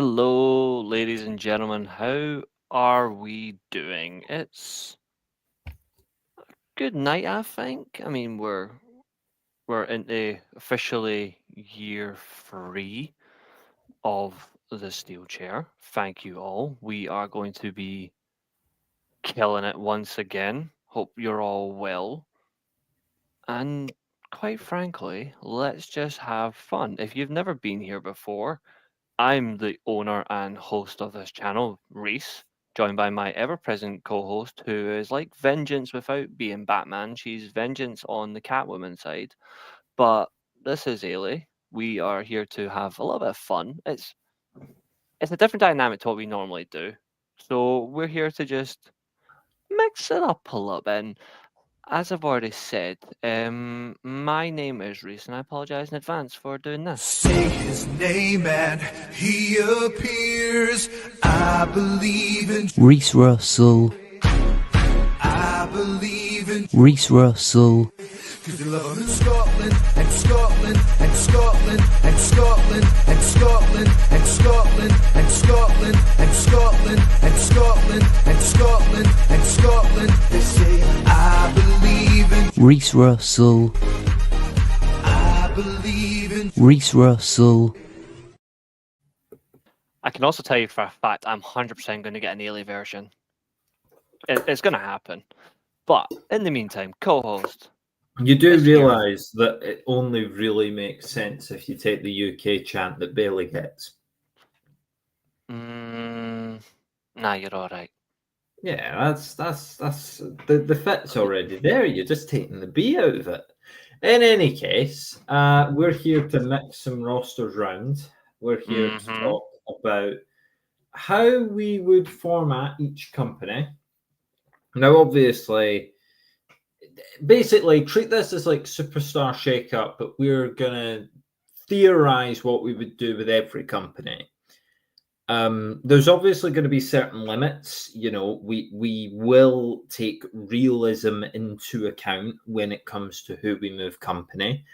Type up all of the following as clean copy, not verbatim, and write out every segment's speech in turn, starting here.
Hello, ladies and gentlemen. How are we doing? It's good night, I think. I mean, we're into officially year 3 of the Steelchair. Thank you all. We are going to be killing it once again. Hope you're all well. And quite frankly, let's just have fun. If you've never been here before, I'm the owner and host of this channel, Reece, joined by my ever-present co-host, who is like vengeance without being Batman. She's vengeance on the Catwoman side. But this is Eilidh. We are here to have a little bit of fun. It's a different dynamic to what we normally do. So we're here to just mix it up a little bit. And as I've already said, my name is Reece, and I apologize in advance for doing this. Say his name and he appears. I believe in Reece Russell. I believe in Reece Russell. cause they love him in Scotland and Scotland and Scotland and Scotland and Scotland and Scotland and Scotland and Scotland and Scotland and Scotland and Scotland. They say I believe in Reece Russell. I believe in Reece Russell. I can also tell you for a fact I'm 100% going to get an Eilidh version. It's going to happen. But in the meantime, co-host. You do This year- realise that it only really makes sense if you take the UK chant that Bailey gets. Nah, you're all right. Yeah, that's the fit's already there. You're just taking the B out of it. In any case, we're here to mix some rosters round. We're here to talk about how we would format each company. Now, obviously, basically treat this as like superstar shake-up, but we're gonna theorize what we would do with every company. There's obviously going to be certain limits. You know, we will take realism into account when it comes to who we move company.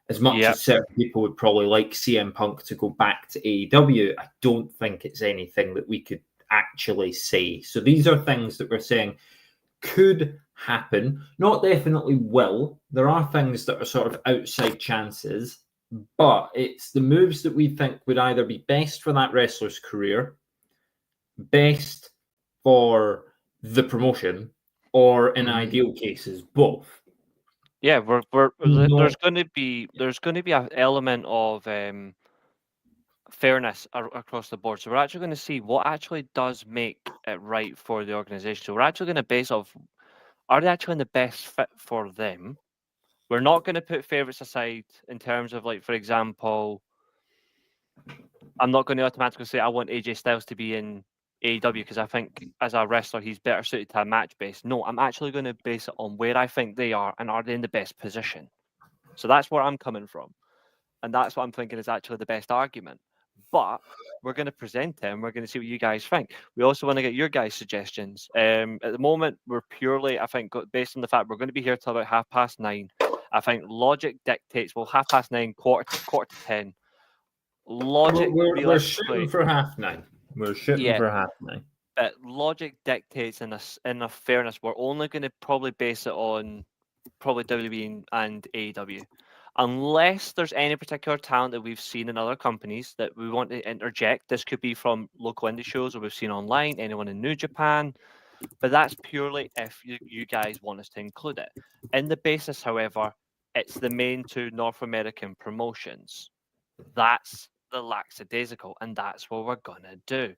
As much Yep. as certain people would probably like CM Punk to go back to AEW, I don't think it's anything that we could actually say. So these are things that we're saying could happen, not definitely will. There are things that are sort of outside chances, but it's the moves that we think would either be best for that wrestler's career, best for the promotion, or in ideal cases, both. Yeah, No. there's going to be an element of fairness across the board. So we're actually going to see what actually does make it right for the organization. So we're actually going to base off, are they actually in the best fit for them? We're not going to put favorites aside in terms of, like, for example, I'm not going to automatically say I want AJ Styles to be in AEW because I think as a wrestler he's better suited to a match base. No, I'm actually going to base it on where I think they are and are they in the best position. So that's where I'm coming from. And that's what I'm thinking is actually the best argument. But we're going to present it and we're going to see what you guys think. We also want to get your guys' suggestions. At the moment, we're purely, I think, based on the fact we're going to be here till about 9:30. I think logic dictates, well, 9:30, quarter to 10. Logic We're shooting for 9:30. We're shooting Yeah. for 9:30. But logic dictates in a fairness, we're only going to probably base it on probably WWE and AEW. Unless there's any particular talent that we've seen in other companies that we want to interject. This could be from local indie shows or we've seen online, anyone in New Japan. But that's purely if you guys want us to include it. In the basis, however, it's the main two North American promotions. That's the lackadaisical, and that's what we're going to do.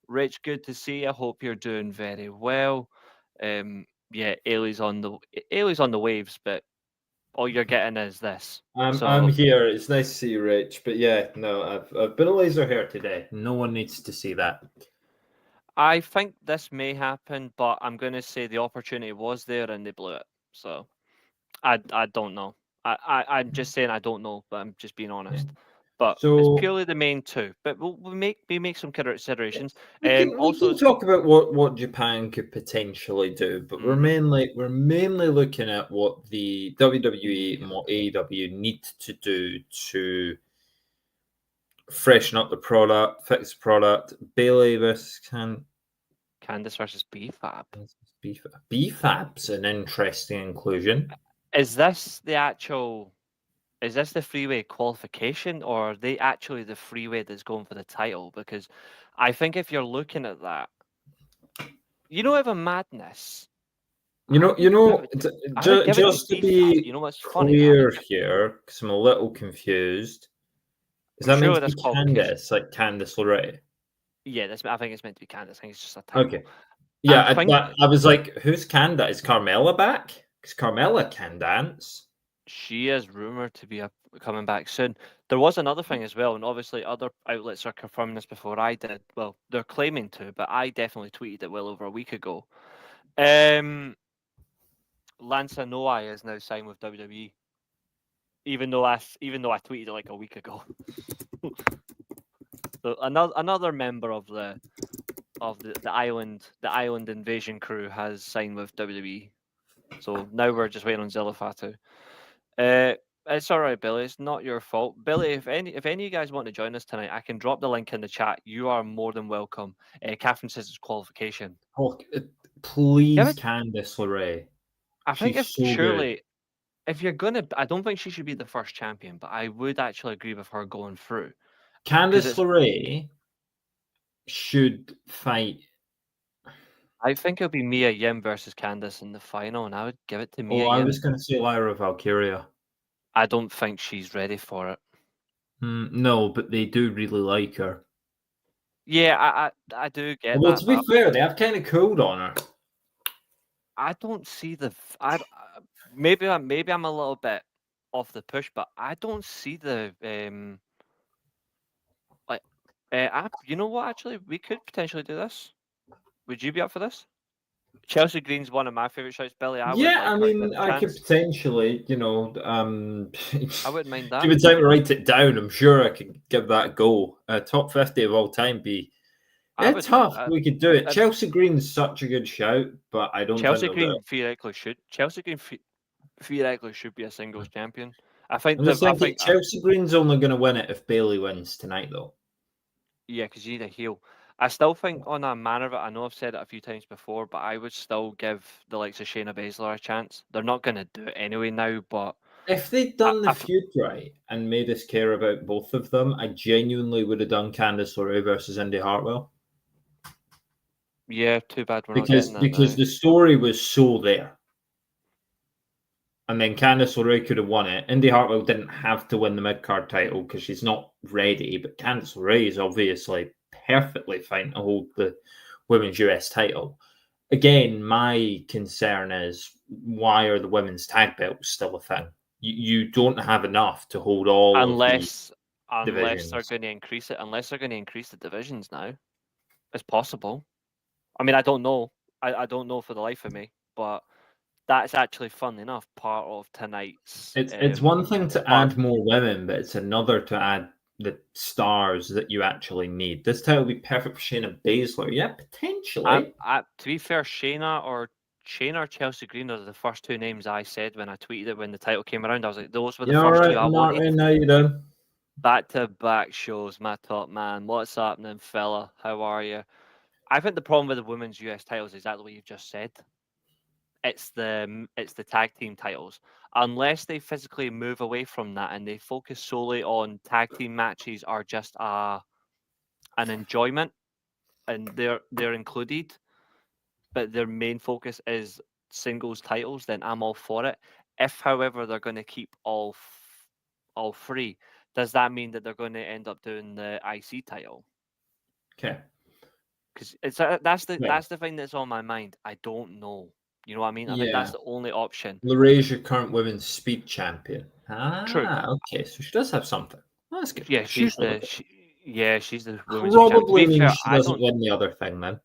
Rich, good to see you. I hope you're doing very well. Yeah, Eilidh's on the waves, but all you're getting is this. I'm here. It's nice to see you, Rich. But yeah, no, I've been a laser hair today. No one needs to see that. I think this may happen, but I'm going to say the opportunity was there and they blew it. So I don't know. I'm just saying I don't know, but I'm just being honest. But So- it's purely the main two. But we'll make some considerations. We can talk about what Japan could potentially do, but we're mainly looking at what the WWE and what AEW need to do to freshen up the product, fix the product. Bailey versus Candice versus BFAB. BFAB's an interesting inclusion. Is this the actual? Is this the freeway qualification, or are they actually the freeway that's going for the title? Because I think if you're looking at that, have a madness. You know, I would give it just to BFAB. be You know what's funny? clear here, because I'm a little confused. Is I'm that meant sure to this be qualification. Candice, like Candice LeRae? Yeah, I think it's meant to be Candice. I think it's just a title. Okay. Yeah, I think I was like, who's Candice? Is Carmella back? Because Carmella can dance. she is rumored to be coming back soon. There was another thing as well, and obviously other outlets are confirming this before I did. Well, they're claiming to, but I definitely tweeted it well over a week ago. Lance Anoa'i is now signed with WWE, even though I tweeted it like a week ago. So another member of the island invasion crew has signed with WWE. So now we're just waiting on Zillafatu. It's all right, Billy. It's not your fault, Billy. If any of you guys want to join us tonight, I can drop the link in the chat. You are more than welcome. Catherine says it's qualification. Oh, please, it- Candice LeRae. I think She's so good. if you're gonna, I don't think she should be the first champion, but I would actually agree with her going through. Candice LeRae should fight. I think it'll be Mia Yim versus Candice in the final, and I would give it to Mia Oh, I Yim. was going to say Lyra Valkyria. I don't think she's ready for it. No, but they do really like her. Yeah, I do get well, that. To be fair, they have kind of cooled on her. I don't see maybe I'm a little bit off the push, but I don't see the you know what? Actually, we could potentially do this. Would you be up for this? Chelsea Green's one of my favorite shouts, Billy. I could potentially, I wouldn't mind that. Give me time to write it down. I'm sure I could give that a go. Top 50 of all time be. It's tough. We could do it. Chelsea Green's such a good shout, but I don't. Chelsea Green theoretically should. Chelsea Green theoretically should be a singles champion. I think. Chelsea Green's only going to win it if Bailey wins tonight, though. Yeah, because you need a heel. I still think on a manner of it, I know I've said it a few times before, but I would still give the likes of Shayna Baszler a chance. They're not going to do it anyway now, but if they'd done the feud right and made us care about both of them, I genuinely would have done Candice LeRae versus Indy Hartwell. Yeah, too bad we're not getting that. Because the story was so there. And then Candice LeRae could have won it. Indy Hartwell didn't have to win the mid-card title because she's not ready, but Candice LeRae is obviously perfectly fine to hold the women's US title. Again, my concern is, why are the women's tag belts still a thing? You don't have enough to hold all unless divisions. They're going to increase it. Unless they're going to increase the divisions now. It's possible. I mean, I don't know. I don't know for the life of me, but that's actually, fun enough, part of tonight's. It's one thing to add more women, but it's another to add the stars that you actually need. This title would be perfect for Shayna Baszler. Yeah, potentially. To be fair, Shayna or Chelsea Green are the first two names I said when I tweeted it when the title came around. I was like, those were the first two I wanted. How you doing? Back-to-back shows, my top man. What's happening, fella? How are you? I think the problem with the women's US titles is exactly what you've just said. It's the tag team titles. Unless they physically move away from that and they focus solely on tag team matches are just an enjoyment, and they're included, but their main focus is singles titles, then I'm all for it. If, however, they're going to keep all three, does that mean that they're going to end up doing the IC title? Okay. Because that's the thing that's on my mind. I don't know. You know what I mean? I think that's the only option. LeRae's your current women's speed champion. True. Okay, so she does have something. Oh, that's good. Yeah, she's the women's probably means she doesn't win the other thing then.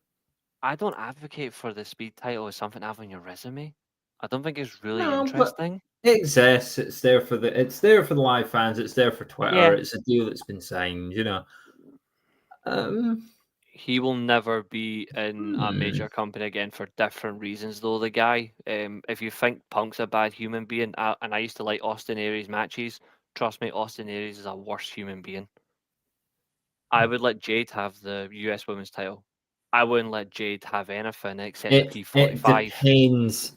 I don't advocate for the speed title as something to have on your resume. I don't think it's really interesting. It exists. It's there for the live fans. It's there for Twitter. Yeah. It's a deal that's been signed. He will never be in a major company again for different reasons, though. The guy, if you think Punk's a bad human being, and I used to like Austin Aries matches, trust me, Austin Aries is a worse human being. I would let Jade have the US Women's title. I wouldn't let Jade have anything except It the P45. depends.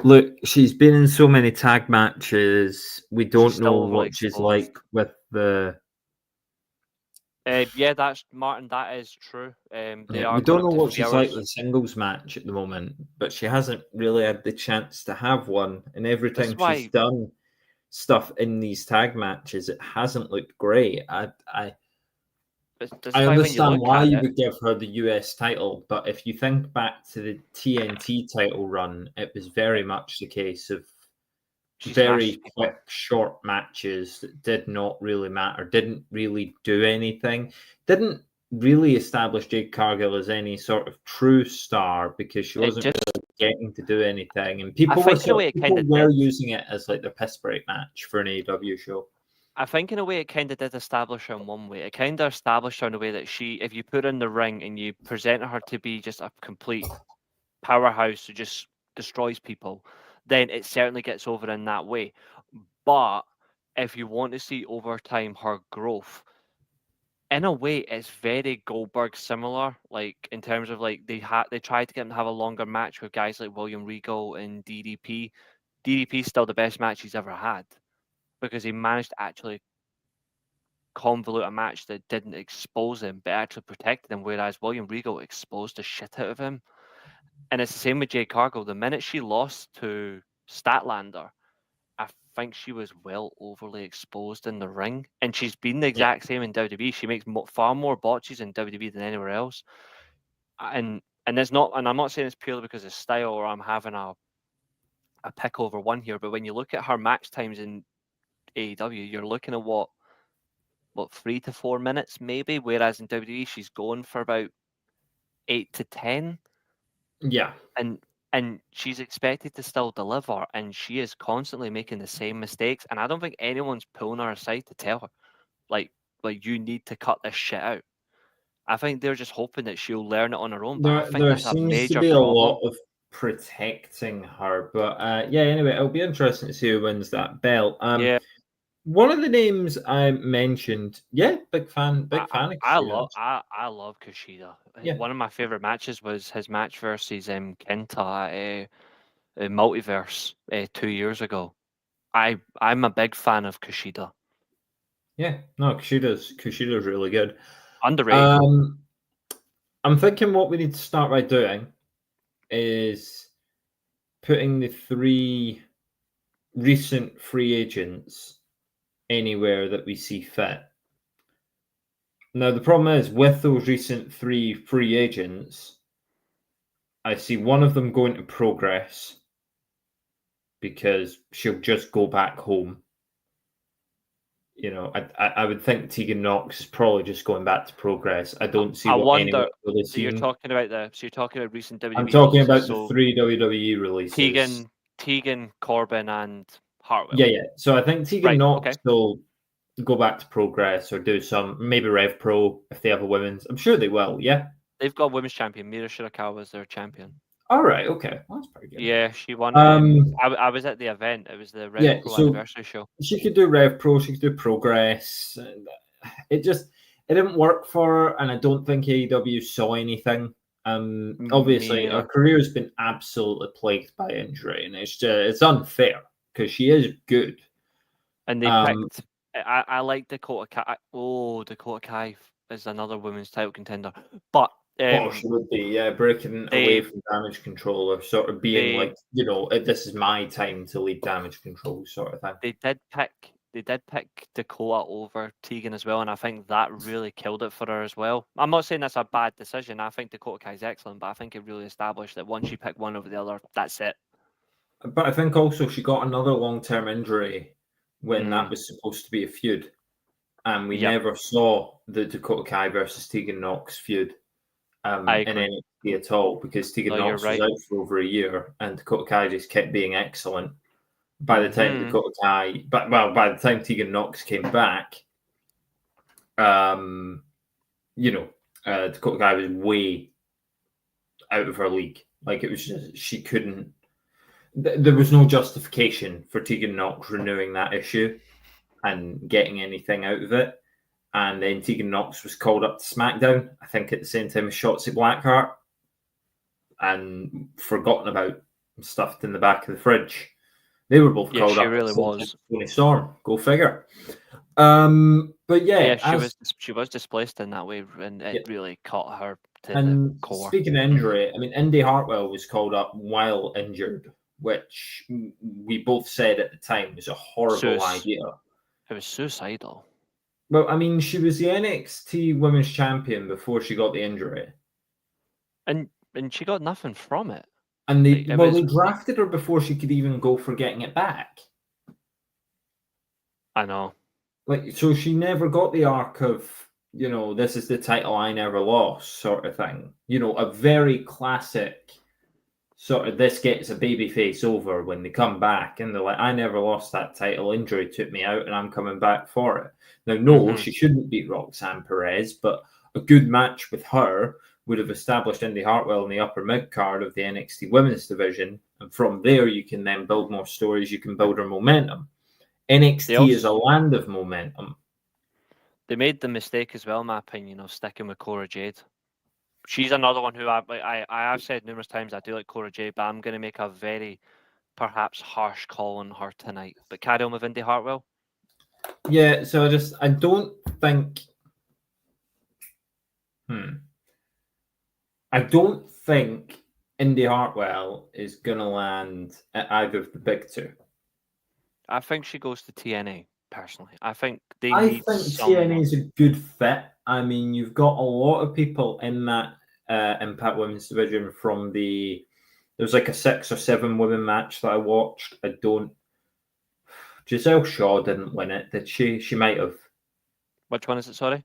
Look, she's been in so many tag matches. We She's don't know still overly what she's like exposed. with the. Yeah, that's Martin. That is true. They are We going don't know up to what 3 she's like hours. with a singles match at the moment, but she hasn't really had the chance to have one. And every This is time she's why. done stuff in these tag matches, it hasn't looked great. This I is why when you understand look why at you it, would give her the US title, but if you think back to the TNT title run, it was very much the case of she's very mashed people. quick, short matches that did not really matter, didn't really do anything, didn't really establish Jade Cargill as any sort of true star because she It wasn't just. really getting to do anything, and I people think in a way it kind people of were did. using it as like their piss break match for an AEW show. I think in a way it kind of did establish her in one way. It kind of established her in a way that if you put her in the ring and you present her to be just a complete powerhouse who just destroys people, then it certainly gets over in that way. But if you want to see over time her growth, in a way, it's very Goldberg similar. Like in terms of like they tried to get him to have a longer match with guys like William Regal and DDP. DDP's still the best match he's ever had because he managed to actually convolute a match that didn't expose him but actually protected him, whereas William Regal exposed the shit out of him. And it's the same with Jade Cargill. The minute she lost to Statlander, I think she was well overly exposed in the ring, and she's been the Yeah, exact same in WWE. She makes far more botches in WWE than anywhere else, and it's not. And I'm not saying it's purely because of style or I'm having a pick over one here, but when you look at her match times in AEW, you're looking at what 3 to 4 minutes maybe, whereas in WWE she's going for about 8 to 10, yeah. and she's expected to still deliver, and she is constantly making the same mistakes, and I don't think anyone's pulling her aside to tell her like you need to cut this shit out. I think they're just hoping that she'll learn it on her own, but I think There that's a seems to major be a problem. lot of protecting her, but yeah. Anyway, it'll be interesting to see who wins that belt. Yeah, One of the names I mentioned, yeah, big I, fan of I Kushida. love I love Kushida. Yeah, One of my favorite matches was his match versus Kenta at Multiverse 2 years ago. I'm a big fan of Kushida. yeah. No, Kushida's really good. Underrated. I'm thinking what we need to start by doing is putting the 3 recent free agents anywhere that we see fit. Now, the problem is with those recent 3 free agents, I see one of them going to Progress because she'll just go back home. You know, I would think Tegan Knox is probably just going back to Progress. I don't see I what anyone wonder. really So you're seeing. talking about recent I'm WWE talking releases. about the So 3 WWE releases. Tegan, Corbin, and Hartwell. Yeah, yeah. So I think Tegan Right. Knox Okay. will go back to Progress or do some maybe Rev Pro if they have a women's. I'm sure they will. Yeah. They've got women's champion. Mira Shirakawa is their champion. All right. Okay. Well, that's pretty good. Yeah, she won. Um. I was at the event. It was the Rev Yeah. Pro So anniversary show. she could do Rev Pro. She could do Progress. And it didn't work for her, and I don't think AEW saw anything. Obviously, her Neither. career's been absolutely plagued by injury, and it's unfair because she is good. And they Um, picked. I like Dakota Kai. Oh, Dakota Kai is another women's title contender. But she would be, yeah, breaking away they from Damage Control or sort of being they like, this is my time to lead Damage Control sort of thing. they did pick Dakota over Tegan as well, and I think that really killed it for her as well. I'm not saying that's a bad decision. I think Dakota Kai is excellent, but I think it really established that once you pick one over the other, that's it. But I think also she got another long-term injury when that Mm. was supposed to be a feud. And we Yep. never saw the Dakota Kai versus Tegan Knox feud in agree. NXT at all because Tegan No, you're Knox was right. out for over a year and Dakota Kai just kept being excellent. By the time Mhm. Dakota Kai, by the time Tegan Knox came back, Dakota Kai was way out of her league. Like it was just she couldn't. There was no justification for Tegan Knox renewing that issue and getting anything out of it. and then Tegan Knox was called up to SmackDown, I think at the same time as Shotzi Blackheart, and forgotten about and stuffed in the back of the fridge. They were both Yeah, called she up. really was. Tony Storm, go figure. But yeah, She was displaced in that way, and it really caught her to the and core. speaking of injury, I mean, Indy Hartwell was called up while injured, which we both said at the time was a horrible idea. It was suicidal. Well, I mean, she was the NXT Women's Champion before she got the injury, and she got nothing from it. And they drafted her before she could even go for getting it back. I know. Like, so she never got the arc of, you know, this is the title I never lost sort of thing. You know, a very classic sort of this gets a babyface over when they come back and they're like, I never lost that title. Injury took me out and I'm coming back for it. Now, no, she shouldn't beat Roxanne Perez, but a good match with her would have established Indy Hartwell in the upper mid card of the NXT women's division. And from there, you can then build more stories. You can build her momentum. NXT is a land of momentum. They made the mistake as well, in my opinion, of sticking with Cora Jade. She's another one who I have said numerous times I do like Cora Jade, but I'm going to make a very perhaps harsh call on her tonight. But carry on with Indy Hartwell. Yeah, so I don't think. I don't think Indy Hartwell is going to land at either of the big two. I think she goes to TNA, personally. I think TNA is a good fit. I mean, you've got a lot of people in that Impact Women's division from the... There's like a 6 or 7 women match that I watched. Giselle Shaw didn't win it, did she? She might have. Which one is it, sorry?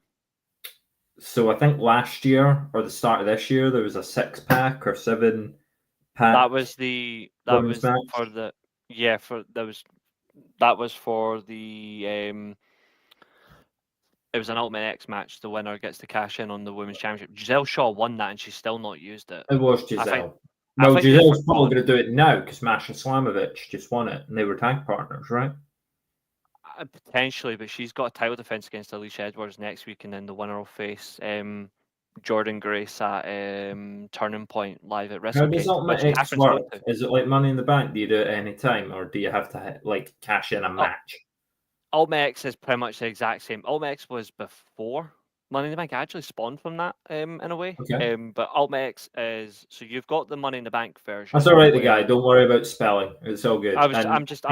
So I think last year or the start of this year there was a 6-pack or 7-pack. That was for the it was an Ultimate X match. The winner gets to cash in on the women's championship. Giselle Shaw won that and she's still not used it. It was Giselle. Giselle's probably going to do it now because Masha Slamovich just won it and they were tag partners, right? Potentially, but she's got a title defense against Alicia Edwards next week, and then the winner will face Jordan Grace at Turning Point live at WrestleCade. How does Ultimate X work? Is it like Money in the Bank? Do you do it any time, or do you have to like cash in a match? Ultimate X is pretty much the exact same. Ultimate X was before Money in the Bank. I actually spawned from that in a way. Okay. But Ultimate X is, so you've got the Money in the Bank version. That's all right, the guy. Don't worry about spelling. It's all good. I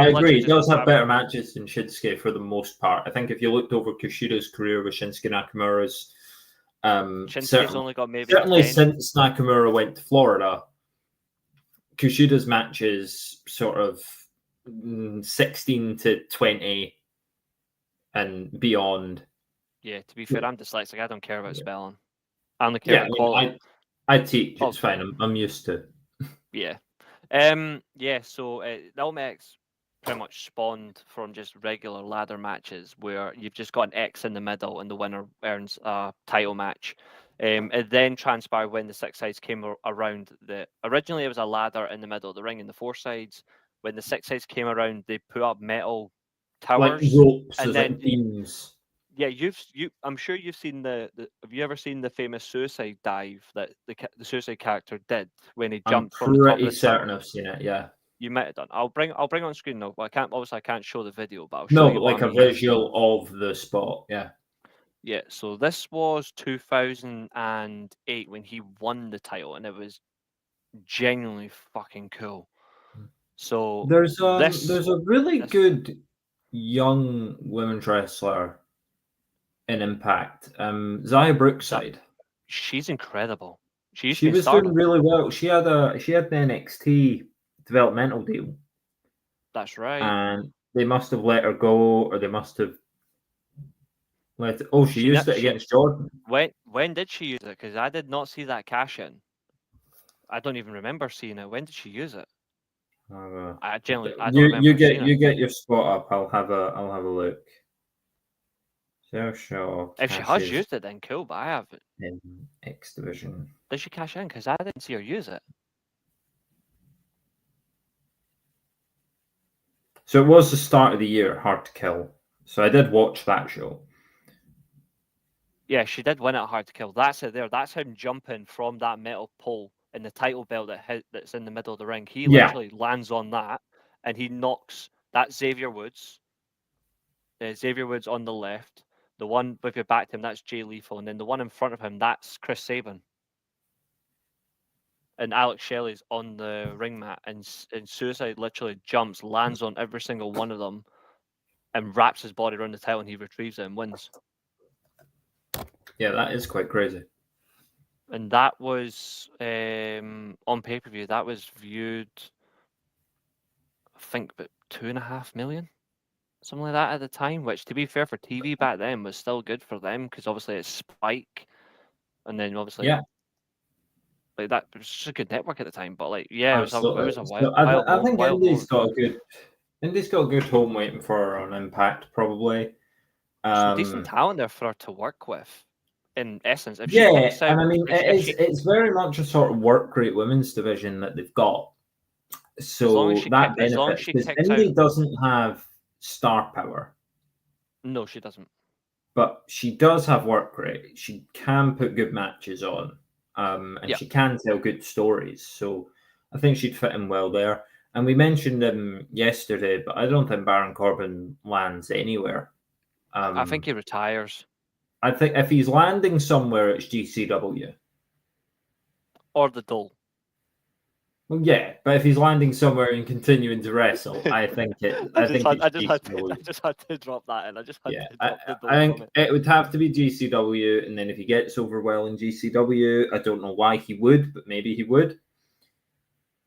agree. It does have better matches than Shinsuke for the most part. I think if you looked over Kushida's career with Shinsuke Nakamura's, Shinsuke's only got maybe certainly 10. Since Nakamura went to Florida, Kushida's matches sort of 16 to 20 and beyond. Yeah, to be fair, I'm dyslexic. I don't care about spelling. I only care about quality. I teach. It's fine. I'm used to. Yeah. So the Ultimate X pretty much spawned from just regular ladder matches where you've just got an X in the middle and the winner earns a title match. It then transpired when the 6 sides came around. Originally it was a ladder in the middle of the ring and the 4 sides. When the 6 sides came around, they put up metal towers, like ropes, and then beams. Yeah, I'm sure you've seen the. Have you ever seen the famous suicide dive that the suicide character did when he jumped from the top of the pretty certain I've seen it. Yeah, you might have done. I'll bring it on screen now. But I can't show the video, but I'll show you. But like a visual of the spot. Yeah. Yeah. So this was 2008 when he won the title, and it was genuinely fucking cool. So there's a really good young women's wrestler in Impact, Zaya Brookside. She's incredible. She was doing really well. She had the NXT developmental deal. That's right. And they must have let her go, or they must have let. Oh, she used it against Jordan. When did she use it? Because I did not see that cash in. I don't even remember seeing it. When did she use it? I don't remember. You get your spot up. I'll have a look. Sure. If she has used it, then cool. But I have it in X Division. Did she cash in? Because I didn't see her use it. So it was the start of the year, Hard to Kill. So I did watch that show. Yeah, she did win it hard to kill. That's it there. That's him jumping from that metal pole in the title belt that's in the middle of the ring. He Yeah. literally lands on that and he knocks that Xavier Woods. Xavier Woods on the left. The one with your back to him, that's Jay Lethal. And then the one in front of him, that's Chris Sabin. And Alex Shelley's on the ring mat. And Suicide literally jumps, lands on every single one of them, and wraps his body around the title and he retrieves it and wins. Yeah, that is quite crazy. And that was on pay-per-view. That was viewed, I think, about 2.5 million, something like that at the time. Which, to be fair, for TV back then was still good for them because obviously it's Spike, and then obviously like that it was just a good network at the time. But like, yeah, Absolutely. it was a So wild, I think wild Indy's moment. got a good home waiting for her on Impact, probably. Some decent talent there for her to work with. In essence, if she Yeah, picks out, and I mean if it's very much a sort of work rate women's division that they've got. So that as long as benefits she because kicks Indy out, doesn't have star power, no, she doesn't. but she does have work rate. She can put good matches on, and Yeah. she can tell good stories. So I think she'd fit in well there. And we mentioned him yesterday, but I don't think Baron Corbin lands anywhere. I think he retires. I think if he's landing somewhere, it's GCW. Or the Dole. Well, yeah, but if he's landing somewhere and continuing to wrestle, I think it's GCW. I just had to drop that in. I just had Yeah, to drop the Dole I think from it. it would have to be GCW, and then if he gets over well in GCW, I don't know why he would, but maybe he would.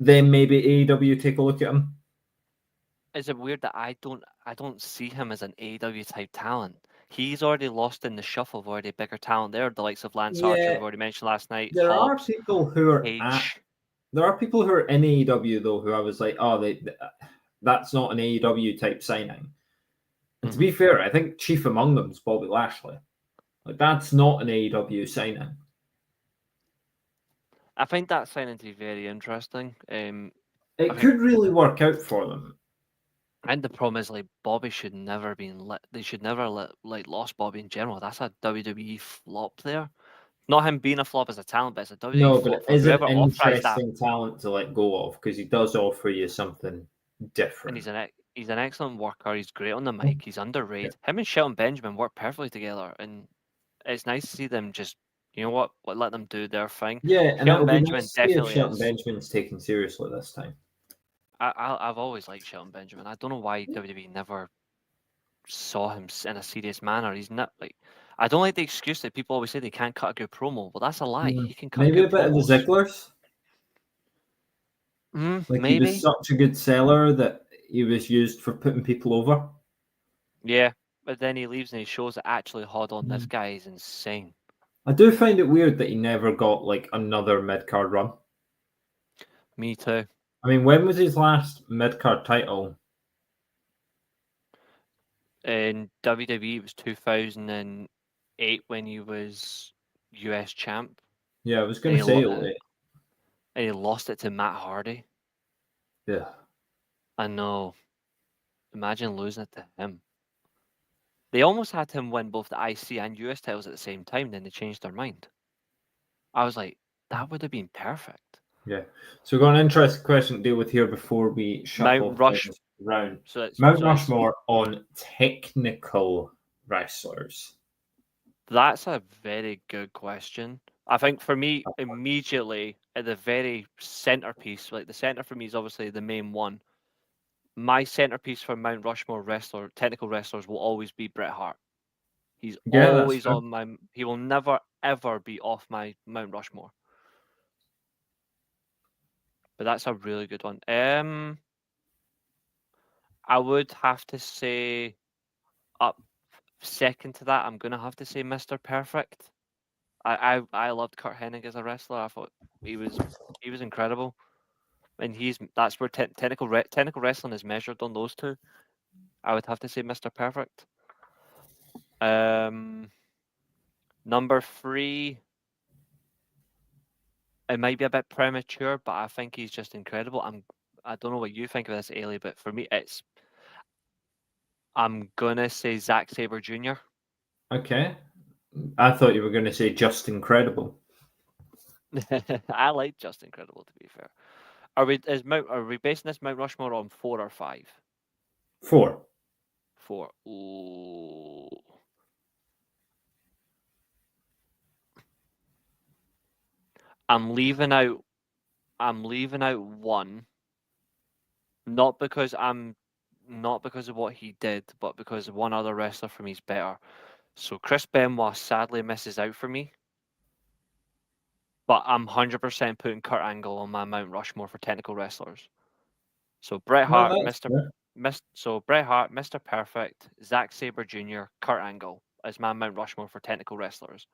Then maybe AEW take a look at him. Is it weird that I don't see him as an AEW type talent? He's already lost in the shuffle of already bigger talent there. The likes of Lance Archer, we've already mentioned last night. There are Hobbs, people who are Page. there are people who are in AEW though who I was like, oh, that's not an AEW type signing. And to be fair, I think chief among them is Bobby Lashley. Like that's not an AEW signing. I find that signing to be very interesting. It could really work out for them. And the problem is, like, Bobby should never been let. They should never let lost Bobby in general. That's a WWE flop there. Not him being a flop as a talent, but it's a WWE flop for is an whoever authorized that. interesting talent to let go of because he does offer you something different. And he's an excellent worker. He's great on the mic. He's underrated. Him and Shelton Benjamin work perfectly together, and it's nice to see them just, you know what, let them do their thing. Yeah, and Shelton it'll be Benjamin nice to see if definitely Shelton is. Benjamin's taken seriously this time. I've always liked Shelton Benjamin. I don't know why WWE never saw him in a serious manner. He's not like, I don't like the excuse that people always say they can't cut a good promo. Well, that's a lie. He can cut Maybe good a bit promos. of the Zigglers. Like maybe. he was such a good seller that he was used for putting people over. Yeah, but then he leaves and he shows that actually, hold on, this guy is insane. I do find it weird that he never got like another mid-card run. Me too. I mean, when was his last mid-card title? In WWE, it was 2008 when he was US champ. Yeah, I was going to say 08. And he lost it to Matt Hardy. Yeah. I know. Imagine losing it to him. They almost had him win both the IC and US titles at the same time, then they changed their mind. I was like, that would have been perfect. Yeah. So we've got an interesting question to deal with here before we shuffle things around. Mount Rushmore on technical wrestlers. That's a very good question. I think for me, immediately at the very centerpiece, like the center for me is obviously the main one. My centerpiece for Mount Rushmore technical wrestlers will always be Bret Hart. He's always on my. He will never ever be off my Mount Rushmore. But that's a really good one. I would have to say up second to that. I'm gonna have to say Mr. Perfect. I loved Kurt Hennig as a wrestler. I thought he was incredible, and that's where technical wrestling is measured on those two. I would have to say Mr. Perfect. Number 3. It might be a bit premature, but I think he's just incredible. I don't know what you think of this, Ailey, but for me, I'm gonna say Zack Sabre Jr. Okay. I thought you were going to say just incredible. I like Just Incredible, to be fair. Are we basing this Mount Rushmore on 4 or 5? 4. 4. Ooh. I'm leaving out 1, not because of what he did, but because one other wrestler for me is better. So Chris Benoit sadly misses out for me. But I'm 100% putting Kurt Angle on my Mount Rushmore for technical wrestlers. So Bret Hart, Mr. Perfect, Zack Sabre Jr., Kurt Angle as my Mount Rushmore for technical wrestlers.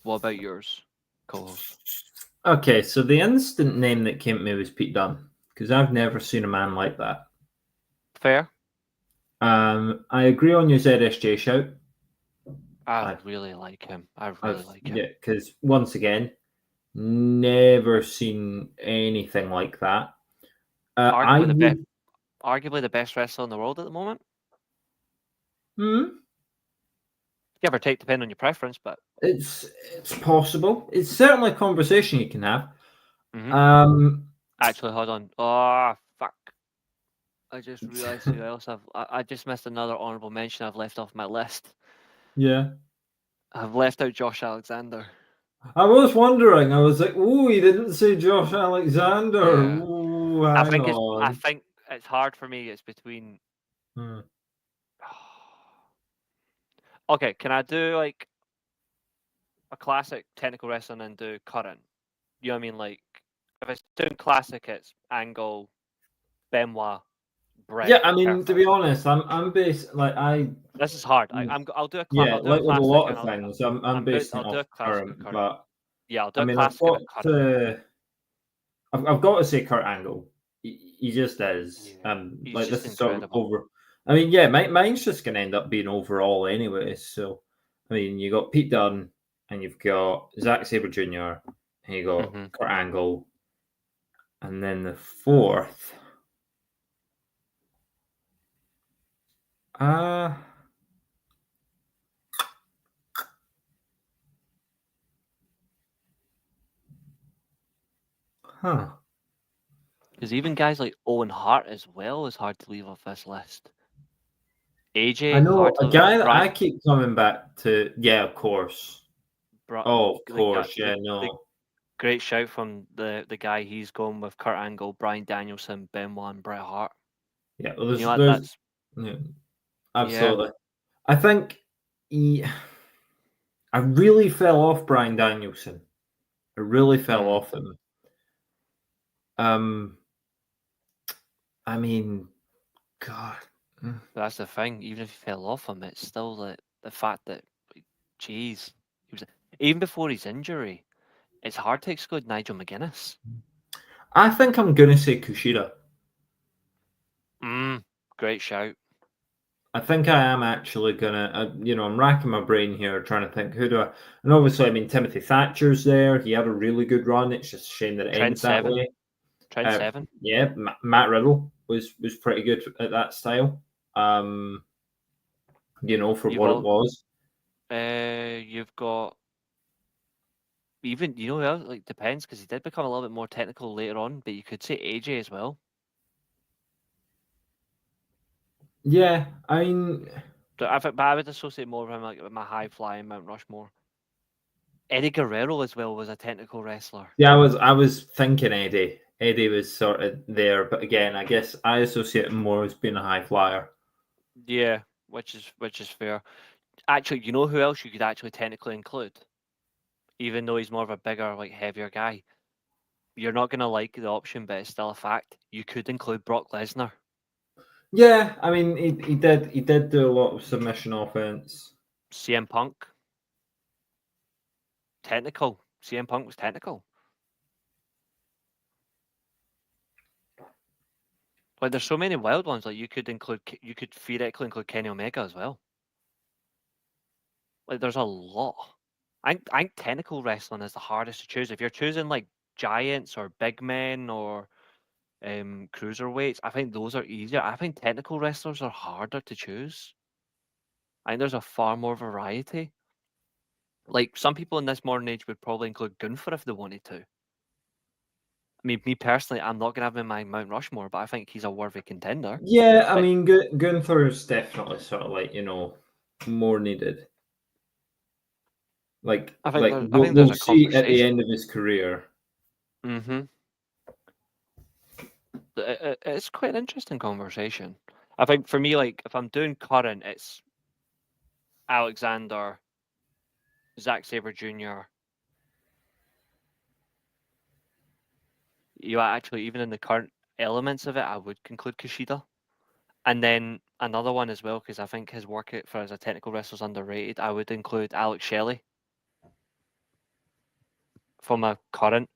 What about yours, co-host? Okay, so the instant name that came to me was Pete Dunne, because I've never seen a man like that. Fair. I agree on your ZSJ shout. I really like him. Yeah, because once again, never seen anything like that. Arguably the best wrestler in the world at the moment. Give or take, depending on your preference, but it's possible. It's certainly a conversation you can have. Actually, hold on. Oh, fuck. I just realised who else I just missed another honourable mention I've left off my list. Yeah. I've left out Josh Alexander. I was wondering. I was like, "Ooh, he didn't say Josh Alexander." Yeah. Ooh, I think it's hard for me. It's between. Okay, can I do like a classic technical wrestling and do current? You know what I mean? Like if it's doing classic, it's Angle, Benoit, Bret. Yeah, I mean, to be honest, I'm based like I. This is hard. I'll do a Yeah, I'll do like a with a classic lot and of things, I'm basing I'll it do off a classic current, and current. but Yeah, I'll do I a mean, classic and a current. I've got to say Kurt Angle. He just is. Yeah, he's like just this is sort of incredible. over. I mean, yeah, mine's just going to end up being overall anyway. So, I mean, you got Pete Dunne, and you've got Zack Sabre Jr., and you got Kurt Angle, and then the fourth. Because even guys like Owen Hart as well is hard to leave off this list. AJ, I know hard to a leave guy off. that I keep coming back to. Yeah, of course. Of course. Yeah, no. Great shout from the guy he's going with: Kurt Angle, Bryan Danielson, Benoit, and Bret Hart. Yeah, well, That's absolutely. Yeah. I think I really fell off Bryan Danielson. I really fell off him. I mean, God. That's the thing. Even if he fell off him, it's still the fact that, geez, he was even before his injury. It's hard to exclude Nigel McGuinness. I think I'm gonna say Kushida. Great shout. I think I am actually gonna. I'm racking my brain here trying to think who do I. And obviously, I mean Timothy Thatcher's there. He had a really good run. It's just a shame that it ended that way. Trent Seven. Yeah, Matt Riddle was pretty good at that style. For what it was. You've got even like depends because he did become a little bit more technical later on, but you could say AJ as well. Yeah, I mean, but I would associate more of him like with my high flying Mount Rushmore. Eddie Guerrero as well was a technical wrestler. Yeah, I was thinking Eddie. Eddie was sort of there, but again, I guess I associate him more as being a high flyer. Yeah, which is fair. Actually, you know who else you could actually technically include? Even though he's more of a bigger, like heavier guy. You're not gonna like the option, but it's still a fact. You could include Brock Lesnar. Yeah, I mean he did do a lot of submission offense. CM Punk. Technical. CM Punk was technical. Like there's so many wild ones. Like you could theoretically include Kenny Omega as well. Like there's a lot. I think technical wrestling is the hardest to choose. If you're choosing like giants or big men or cruiserweights, I think those are easier. I think technical wrestlers are harder to choose. I think there's a far more variety. Like, some people in this modern age would probably include Gunther if they wanted to. I mean, me personally, I'm not going to have him in my Mount Rushmore, but I think he's a worthy contender. Yeah, I But- mean, Gunther's definitely sort of like, more needed. Like, I think we'll there's a see at the conversation. end of his career. Mm-hmm. It's quite an interesting conversation. I think for me, like, if I'm doing current, it's Alexander, Zack Sabre Jr. Actually, even in the current elements of it, I would conclude Kushida. And then another one as well, because I think his work as a technical wrestler is underrated. I would include Alex Shelley from a current,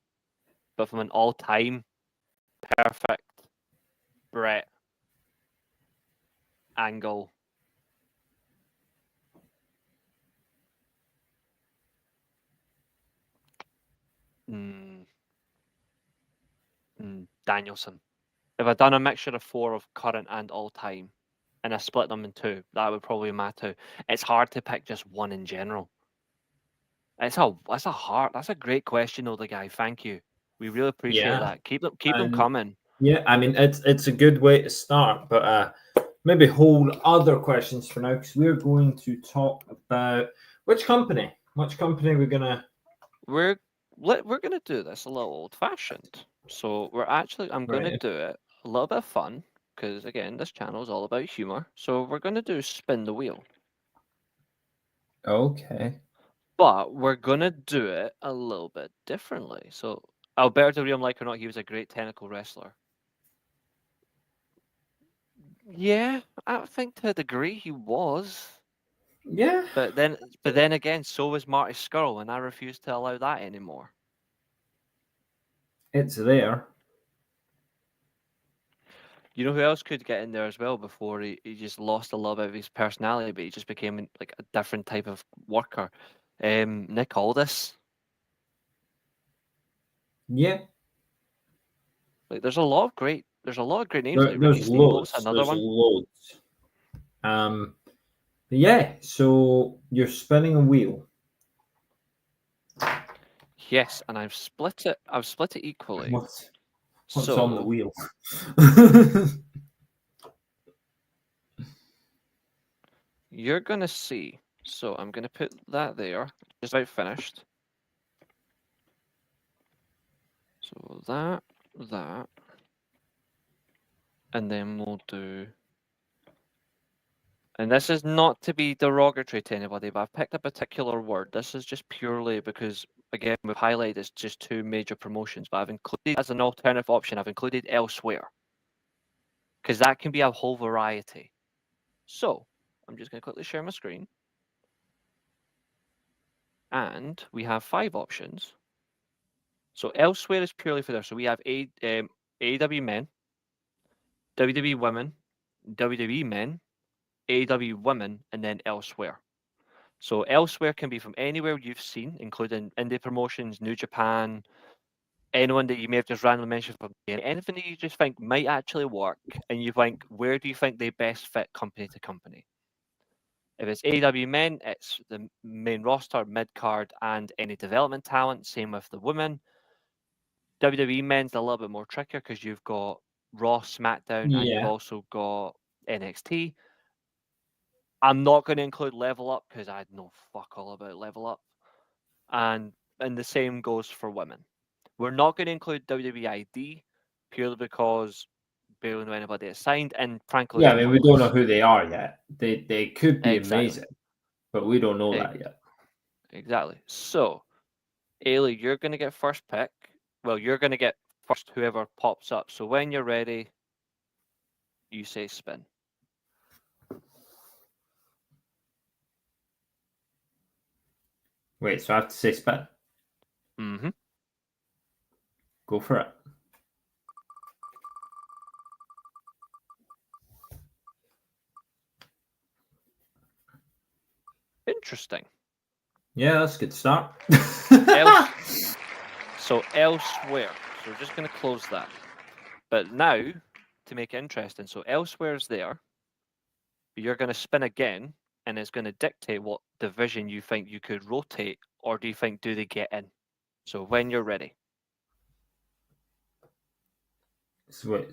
but from an all-time, perfect Brett Angle. Danielson. If I'd done a mixture of 4 of current and all-time, and I split them in 2, that would probably be my 2. It's hard to pick just one in general. That's a great question, though, the guy. Thank you. We really appreciate Yeah. that. Keep them And coming. yeah, I mean, it's a good way to start, but maybe hold other questions for now because we're going to talk about which company we're gonna. We're gonna do this a little old-fashioned. So I'm gonna Right. do it a little bit of fun because again, this channel is all about humor. So we're gonna do spin the wheel, Okay. but we're gonna do it a little bit differently. So Alberto Del Rio, like or not, he was a great technical wrestler. Yeah, I think to a degree he was. Yeah. But then again, so was Marty Scurll, and I refuse to allow that anymore. It's there. You know who else could get in there as well before he just lost a little bit of his personality, but he just became like a different type of worker? Nick Aldis. Yeah. Like there's a lot of great names. Like Ricky There's Steamboat's loads. another There's one. loads. Yeah. So you're spinning a wheel. Yes, and I've split it equally. What's So on the wheel? you're gonna see. So I'm gonna put that there, just about finished. So that, and then we'll do. And this is not to be derogatory to anybody, but I've picked a particular word. This is just purely because, again, we've highlighted it's just 2 major promotions, but I've included as an alternative option, I've included elsewhere. Because that can be a whole variety. So, I'm just going to quickly share my screen. And we have 5 options. So, elsewhere is purely for there. So, we have AEW men, WWE women, WWE men, AEW women, and then elsewhere. So elsewhere can be from anywhere you've seen, including indie promotions, New Japan, anyone that you may have just randomly mentioned from anything that you just think might actually work, and you think, where do you think they best fit company to company? If it's AEW men, it's the main roster, mid card, and any development talent. Same with the women. WWE men's a little bit more trickier because you've got Raw, SmackDown, and you've Yeah. also got NXT. I'm not going to include Level Up because I know fuck all about Level Up. And the same goes for women. We're not going to include WWID purely because barely know anybody is signed, and frankly, Yeah. I it's mean, we don't know pointless. who they are yet. They could be Exactly. amazing, but we don't know that yet. Exactly. So, Ailey, you're going to get first pick. Well, you're going to get first whoever pops up. So when you're ready, you say spin. Wait, so I have to say spin. Mm-hmm. Go for it. Interesting. Yeah, that's a good start. So elsewhere. So we're just going to close that. But now, to make it interesting, so elsewhere's there. You're going to spin again, and it's going to dictate what division you think you could rotate, or do you think do they get in? So when you're ready. So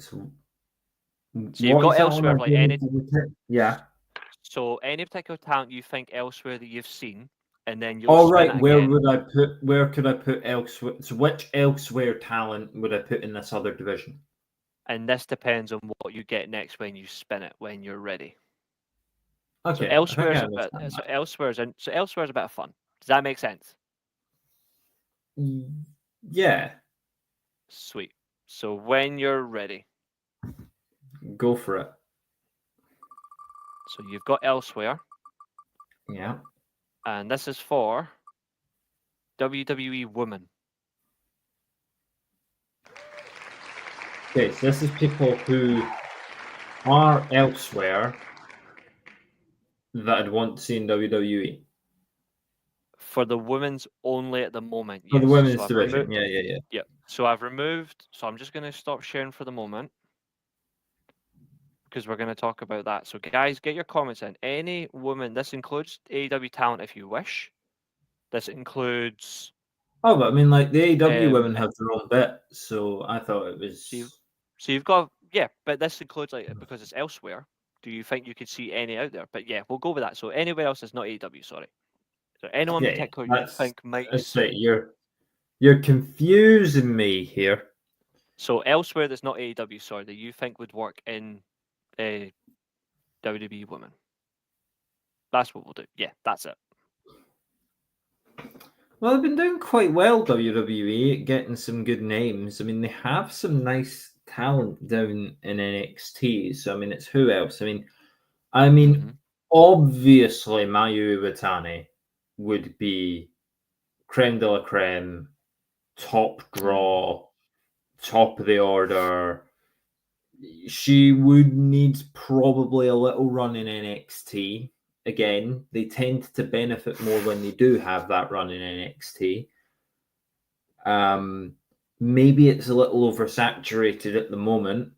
you've got elsewhere, like any. Yeah. So any particular talent you think elsewhere that you've seen, and then you'll All spin right. it Where again. would I put? Where could I put elsewhere? So which elsewhere talent would I put in this other division? And this depends on what you get next when you spin it when you're ready. Okay. So elsewhere is a bit. So elsewhere is a bit of fun. Does that make sense? Yeah. Sweet. So when you're ready. Go for it. So you've got elsewhere. Yeah. And this is for WWE Women. Okay, so this is people who are elsewhere that I'd want to see in WWE. For the women's only at the moment. For yes. the women's So division. Yeah. Yeah. So I've removed. So I'm just going to stop sharing for the moment, because we're going to talk about that. So guys, get your comments in. Any woman, this includes AEW talent if you wish. This includes. Oh, but I mean, like the AEW women have their own bit, so I thought it was. So you've got, yeah, but this includes, like, because it's elsewhere. Do you think you could see any out there? But yeah, we'll go with that. So anywhere else is not AEW. Sorry. So anyone in particular you think might. That's right. You're confusing me here. So elsewhere that's not AEW, sorry, that you think would work in WWE women. That's what we'll do. Yeah, that's it. Well, they've been doing quite well, WWE, getting some good names. I mean, they have some nice talent down in NXT. So, I mean, it's who else? I mean, obviously, Mayu Iwatani would be creme de la creme, top draw, top of the order. She would need probably a little run in NXT. Again, they tend to benefit more when they do have that run in NXT. Maybe it's a little oversaturated at the moment,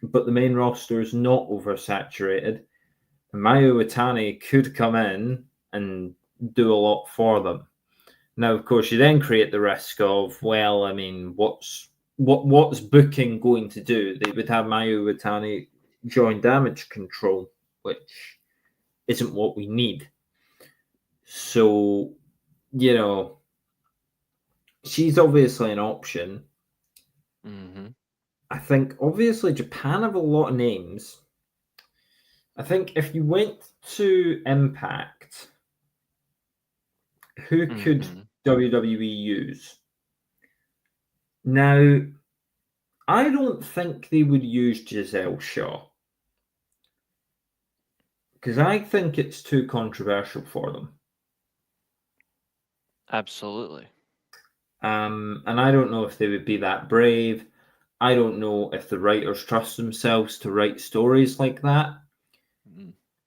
but the main roster is not oversaturated. Mayu Iwatani could come in and do a lot for them. Now, of course, you then create the risk of, well, I mean, what's booking going to do? They would have Mayu Iwatani join Damage Control, which isn't what we need. So, you know, she's obviously an option. I think, obviously, Japan have a lot of names. I think if you went to Impact, who could WWE use? Now, I don't think they would use Giselle Shaw, because I think it's too controversial for them. Absolutely. And I don't know if they would be that brave. I don't know if the writers trust themselves to write stories like that.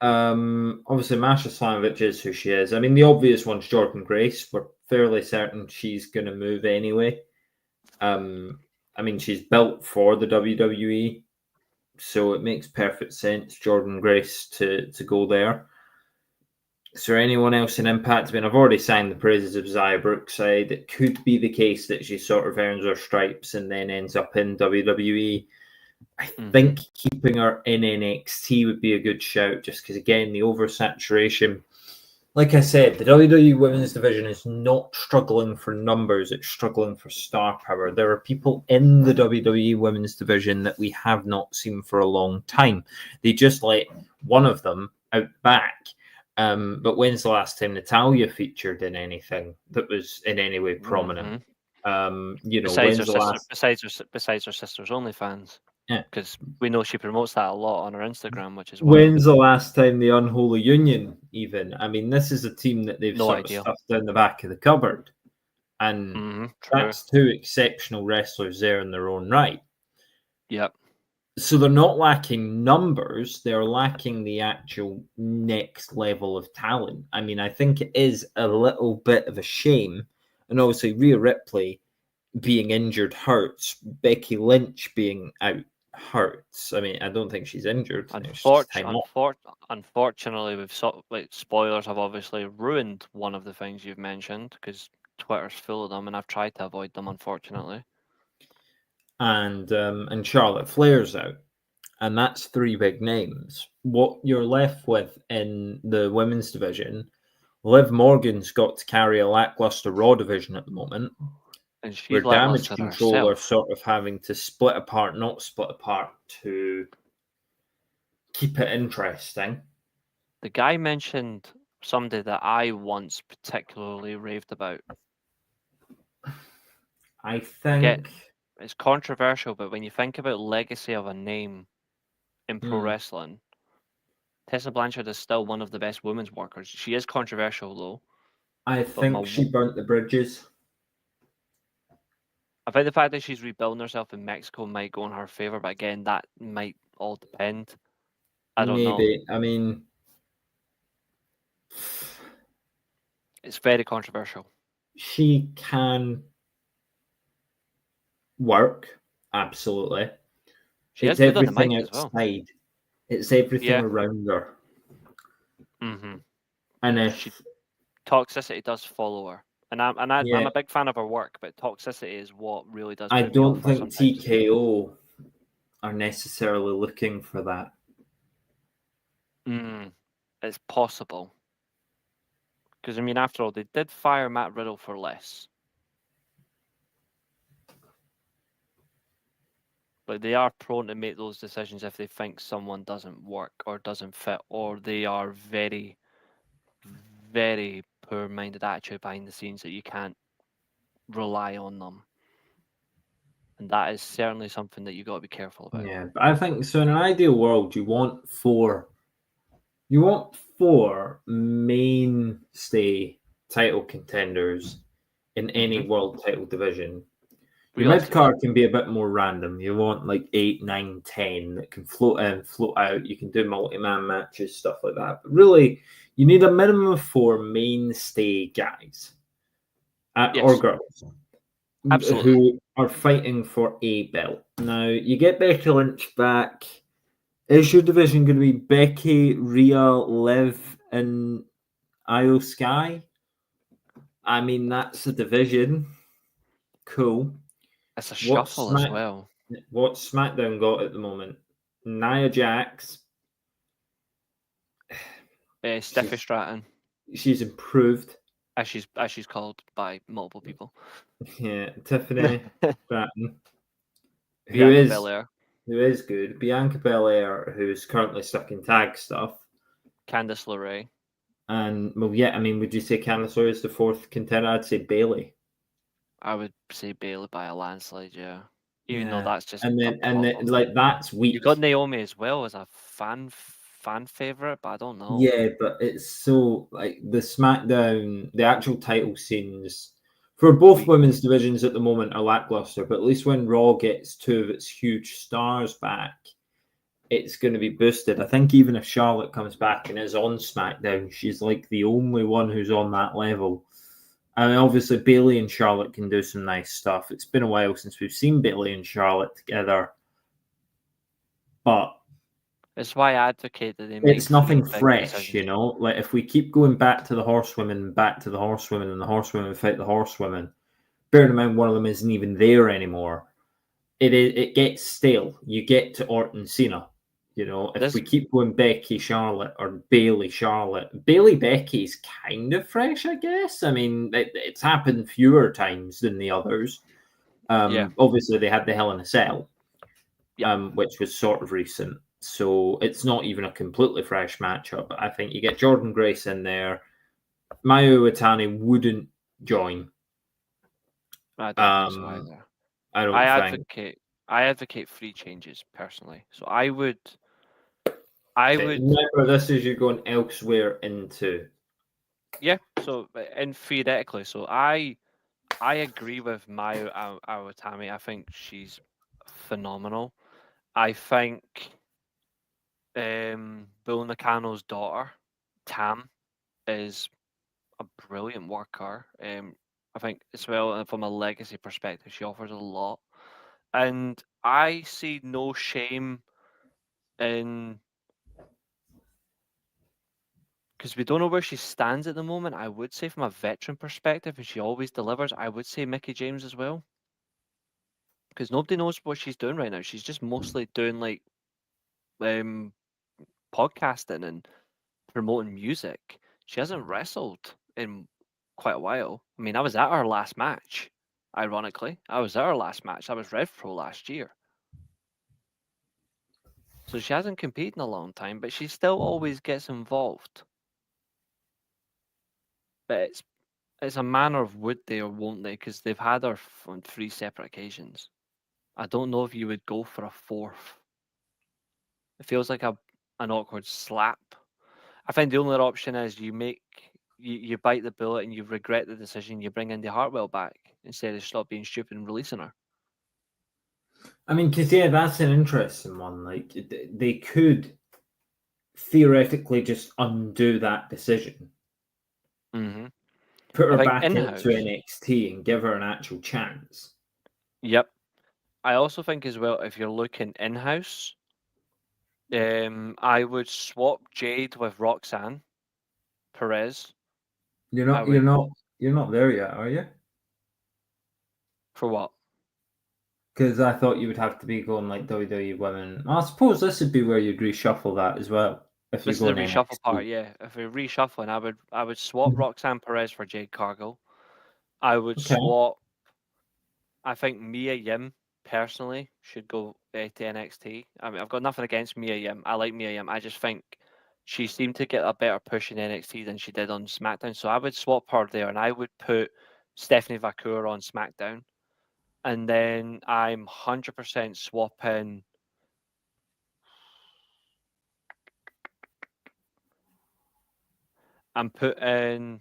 Obviously, Masha Slamovich is who she is. I mean, the obvious one's Jordynne Grace. We're fairly certain she's going to move anyway. I mean, she's built for the WWE, so it makes perfect sense, Jordynne Grace, to go there. Is there anyone else in Impact? I mean, I've already sang the praises of Xia Brookside. It could be the case that she sort of earns her stripes and then ends up in WWE. I think keeping her in NXT would be a good shout, just because, again, the oversaturation. Like I said, the WWE Women's Division is not struggling for numbers, it's struggling for star power. There are people in the WWE Women's Division that we have not seen for a long time. They just let one of them out back. But when's the last time Natalya featured in anything that was in any way prominent? You know, besides her sister's OnlyFans. Yeah, because we know she promotes that a lot on her Instagram, which is when's the last time the Unholy Union even? I mean, this is a team that they've sort of stuffed down the back of the cupboard, and that's two exceptional wrestlers there in their own right. Yep. So they're not lacking numbers; they're lacking the actual next level of talent. I mean, I think it is a little bit of a shame, and obviously Rhea Ripley being injured hurts. Becky Lynch being out hurts. I mean, I don't think she's injured. I think it's just time off. Unfortunately, spoilers have obviously ruined one of the things you've mentioned because Twitter's full of them, and I've tried to avoid them. Unfortunately, And Charlotte Flair's out, and that's three big names. What you're left with in the women's division, Liv Morgan's got to carry a lackluster Raw division at the moment, and she's where Damage lackluster Control are herself. sort of having to not split apart to keep it interesting. The guy mentioned somebody that I once particularly raved about. I think It's controversial, but when you think about legacy of a name in pro wrestling, Tessa Blanchard is still one of the best women's workers. She is controversial though. I think she burnt the bridges. I think the fact that she's rebuilding herself in Mexico might go in her favor, but again, that might all depend. I don't know. Maybe. I mean, It's very controversial. she can work, absolutely. It's everything outside. Well. It's everything around her. Mm-hmm. And if toxicity does follow her, and I'm a big fan of her work, but toxicity is what really does. I don't think TKO are necessarily looking for that. It's possible. Because, I mean, after all, they did fire Matt Riddle for less. But they are prone to make those decisions if they think someone doesn't work or doesn't fit, or they are very, very poor-minded attitude behind the scenes that you can't rely on them. And that is certainly something that you got to be careful about. Yeah, but I think so. In an ideal world, you want four mainstay title contenders in any world title division. Your mid card can be a bit more random. You want like 8, 9, 10 that can float in, float out. You can do multi-man matches, stuff like that. But really, you need a minimum of 4 mainstay guys or girls. Absolutely. Who are fighting for a belt. Now, you get Becky Lynch back. Is your division going to be Becky, Rhea, Liv, and Io Sky? I mean, that's a division. Cool. It's a shuffle as well. What's SmackDown got at the moment? Nia Jax. Steffi Stratton. She's improved. As she's called by multiple people. Yeah, Tiffany Stratton. Bianca Belair. Who is good. Bianca Belair, who's currently stuck in tag stuff. Candice LeRae. And, well, yeah, I mean, would you say Candice LeRae is the fourth contender? I'd say Bayley. I would say Bayley by a landslide, yeah. Even though that's just... And then that's weak. You've got Naomi as well as a fan favorite, but I don't know. Yeah, but it's so, like, the SmackDown, the actual title scenes for both women's divisions at the moment are lackluster, but at least when Raw gets 2 of its huge stars back, it's going to be boosted. I think even if Charlotte comes back and is on SmackDown, she's like the only one who's on that level. I mean, obviously, Bayley and Charlotte can do some nice stuff. It's been a while since we've seen Bayley and Charlotte together. But it's why I advocate that they make it's nothing fresh, decisions. you know? Like, if we keep going back to the horsewomen, and the horsewomen fight the horsewomen, bearing in mind one of them isn't even there anymore, it gets stale. You get to Orton Cena. You know, if we keep going Becky Charlotte or Bayley Charlotte, Bayley Becky's kind of fresh, I guess. I mean, it's happened fewer times than the others. Obviously, they had the Hell in a Cell, which was sort of recent. So it's not even a completely fresh matchup. I think you get Jordan Grace in there. Mayu Iwatani wouldn't join. I don't think so either. I advocate free changes personally. So I would. Remember, this is you going elsewhere into. Yeah. So, and theoretically, so I agree with Mayu Iwatani. I think she's phenomenal. I think Bull Nakano's daughter, Tam, is a brilliant worker. I think as well from a legacy perspective, she offers a lot. And I see no shame in, because we don't know where she stands at the moment. I would say from a veteran perspective, and she always delivers, I would say Mickey James as well. Because nobody knows what she's doing right now. She's just mostly doing like um, podcasting and promoting music. She hasn't wrestled in quite a while. I mean, I was at her last match, ironically. I was at her last match. I was Rev Pro last year. So she hasn't competed in a long time, but she still always gets involved. But it's a matter of would they or won't they, because they've had her on 3 separate occasions. I don't know if you would go for a 4th. It feels like an awkward slap. I think the only other option is you bite the bullet and you regret the decision. You bring Indy Hartwell back instead of stop being stupid and releasing her. I mean, because that's an interesting one. Like they could theoretically just undo that decision, Mm-hmm. put I her think back in-house. into NXT and give her an actual chance. Yep. I also think as well, if you're looking in-house, I would swap Jade with Roxanne Perez. You're not there yet, are you? For what? Because I thought you would have to be going like WWE women. I suppose this would be where you'd reshuffle that as well. If This is you're the going reshuffle NXT. part, yeah. If we're reshuffling, I would swap Roxanne Perez for Jade Cargill. I would Okay. swap. I think Mia Yim personally should go to NXT. I mean, I've got nothing against Mia Yim. I like Mia Yim. I just think she seemed to get a better push in NXT than she did on SmackDown. So I would swap her there, and I would put Stephanie Vacour on SmackDown, and then I'm 100% swapping. I'm putting.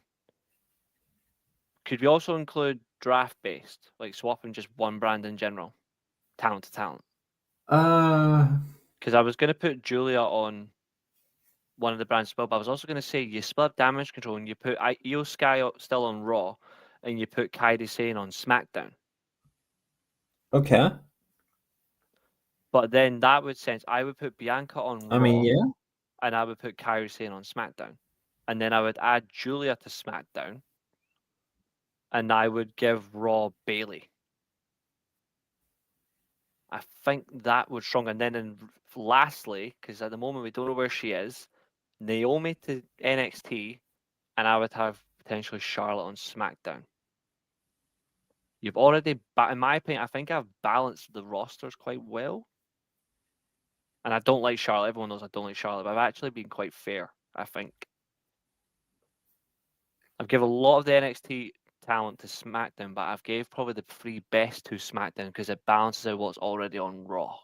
Could we also include draft based, like swapping just one brand in general, talent to talent? Because I was going to put Julia on one of the brands as well, but I was also going to say you split up damage control and you put Io Sky still on Raw, and you put Kairi Sane on SmackDown. Okay. But then that would sense I would put Bianca on Raw. I mean, yeah. And I would put Kairi Sane on SmackDown, and then I would add Julia to SmackDown, and I would give Raw Bailey. I think that would strong. And then lastly, because at the moment we don't know where she is, Naomi to NXT, and I would have potentially Charlotte on SmackDown. You've already, but in my opinion, I think I've balanced the rosters quite well. And I don't like Charlotte. Everyone knows I don't like Charlotte, but I've actually been quite fair, I think. I've given a lot of the NXT talent to SmackDown, but I've gave probably the 3 best to SmackDown because it balances out what's already on Raw.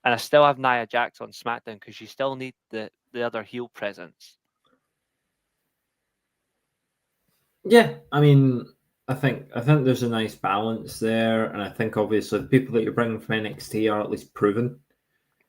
And I still have Nia Jax on SmackDown because you still need the other heel presence. Yeah, I mean, I think there's a nice balance there, and I think obviously the people that you're bringing from NXT are at least proven.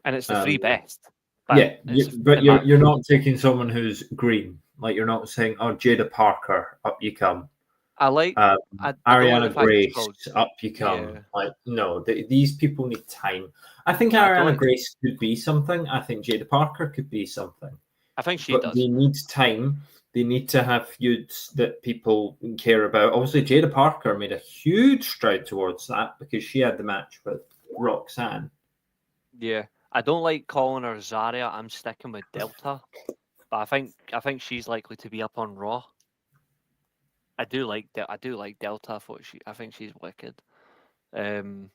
And it's the 3 best. But you're not taking someone who's green. Like you're not saying, "Oh, Jada Parker, up you come." I like Ariana Grace, up you come. Yeah. Like no, these people need time. I think I Ariana Grace could be something. I think Jada Parker could be something. I think she but does. They need time. They need to have feuds that people care about. Obviously, Jada Parker made a huge stride towards that because she had the match with Roxanne. Yeah, I don't like calling her Zarya. I'm sticking with Delta, but I think she's likely to be up on Raw. I do like Delta. I think she's wicked. I'm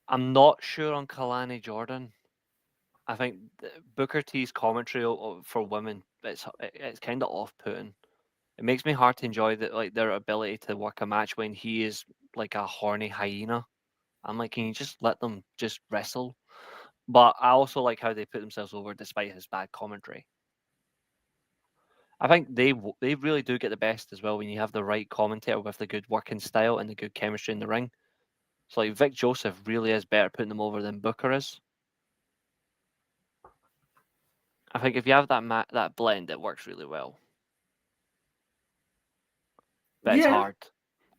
not sure on Kalani Jordan. I think Booker T's commentary for women it's kind of off-putting. It makes me hard to enjoy their ability to work a match when he is like a horny hyena. I'm like, can you just let them just wrestle? But I also like how they put themselves over despite his bad commentary. I think they really do get the best as well when you have the right commentator with the good working style and the good chemistry in the ring. So like Vic Joseph really is better putting them over than Booker is. I think if you have that blend, it works really well. But it's hard.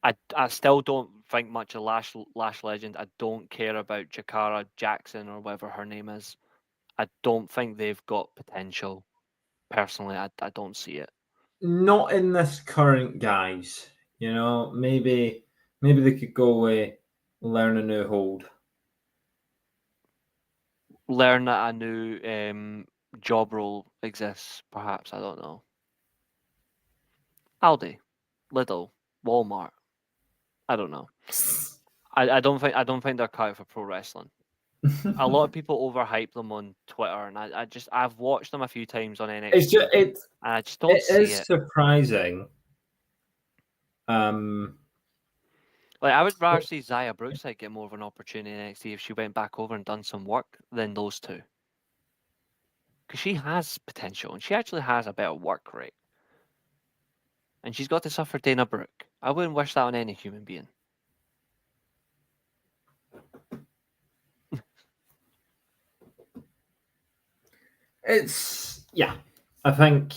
I still don't think much of Lash Legend. I don't care about Jakara Jackson or whatever her name is. I don't think they've got potential. Personally, I don't see it. Not in this current guise. You know, maybe they could go away, learn a new hold. Learn that a new job role exists, perhaps. I don't know. Aldi, Lidl, Walmart. I don't know. I don't think they're cut out for pro wrestling. A lot of people overhype them on Twitter, and I've watched them a few times on NXT. It's just and I just don't see is it. surprising. Like, I would rather see Zaya Brookside get more of an opportunity in NXT if she went back over and done some work than those two. Because she has potential, and she actually has a better work rate. And she's got to suffer Dana Brooke. I wouldn't wish that on any human being. I think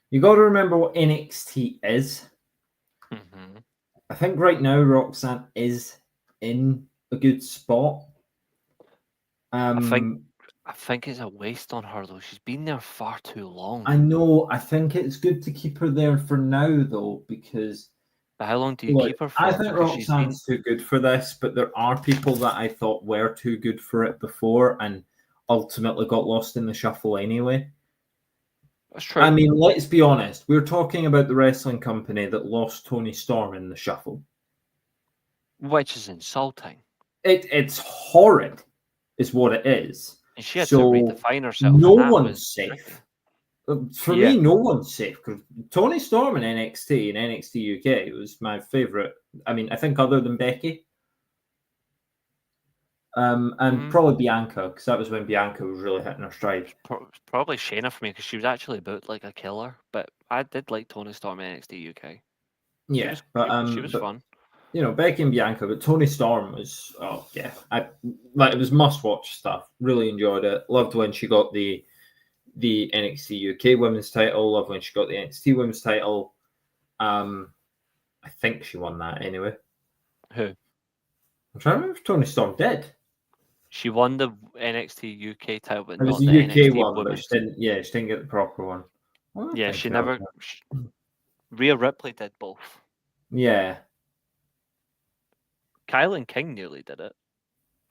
you got to remember what NXT is. Mm-hmm. I think right now Roxanne is in a good spot. I think it's a waste on her though. She's been there far too long. I know. I think it's good to keep her there for now though, because But how long do you keep her for? I think Because she's Roxanne's too good for this, but there are people that I thought were too good for it before and ultimately got lost in the shuffle anyway. That's true. I mean, let's be honest. We're talking about the wrestling company that lost Toni Storm in the shuffle. Which is insulting. It's horrid, is what it is. And she had to redefine herself. No one's safe. For Yeah. me, no one's safe. Because Toni Storm in NXT and NXT UK was my favourite. I mean, I think other than Becky. And probably Bianca, because that was when Bianca was really hitting her stride. Probably Shayna for me, because she was actually booked like a killer. But I did like Toni Storm in NXT UK. Yeah, she was fun. You know, Becky and Bianca, but Toni Storm was, it was must-watch stuff. Really enjoyed it. Loved when she got the NXT UK Women's title. Loved when she got the NXT Women's title. I think she won that anyway. Who? I'm trying to remember if Toni Storm did. She won the NXT UK title, but it was not the the UK NXT one, Women's. but she didn't get the proper one. Well, yeah, she never. Rhea Ripley did both. Yeah. Kylie King nearly did it.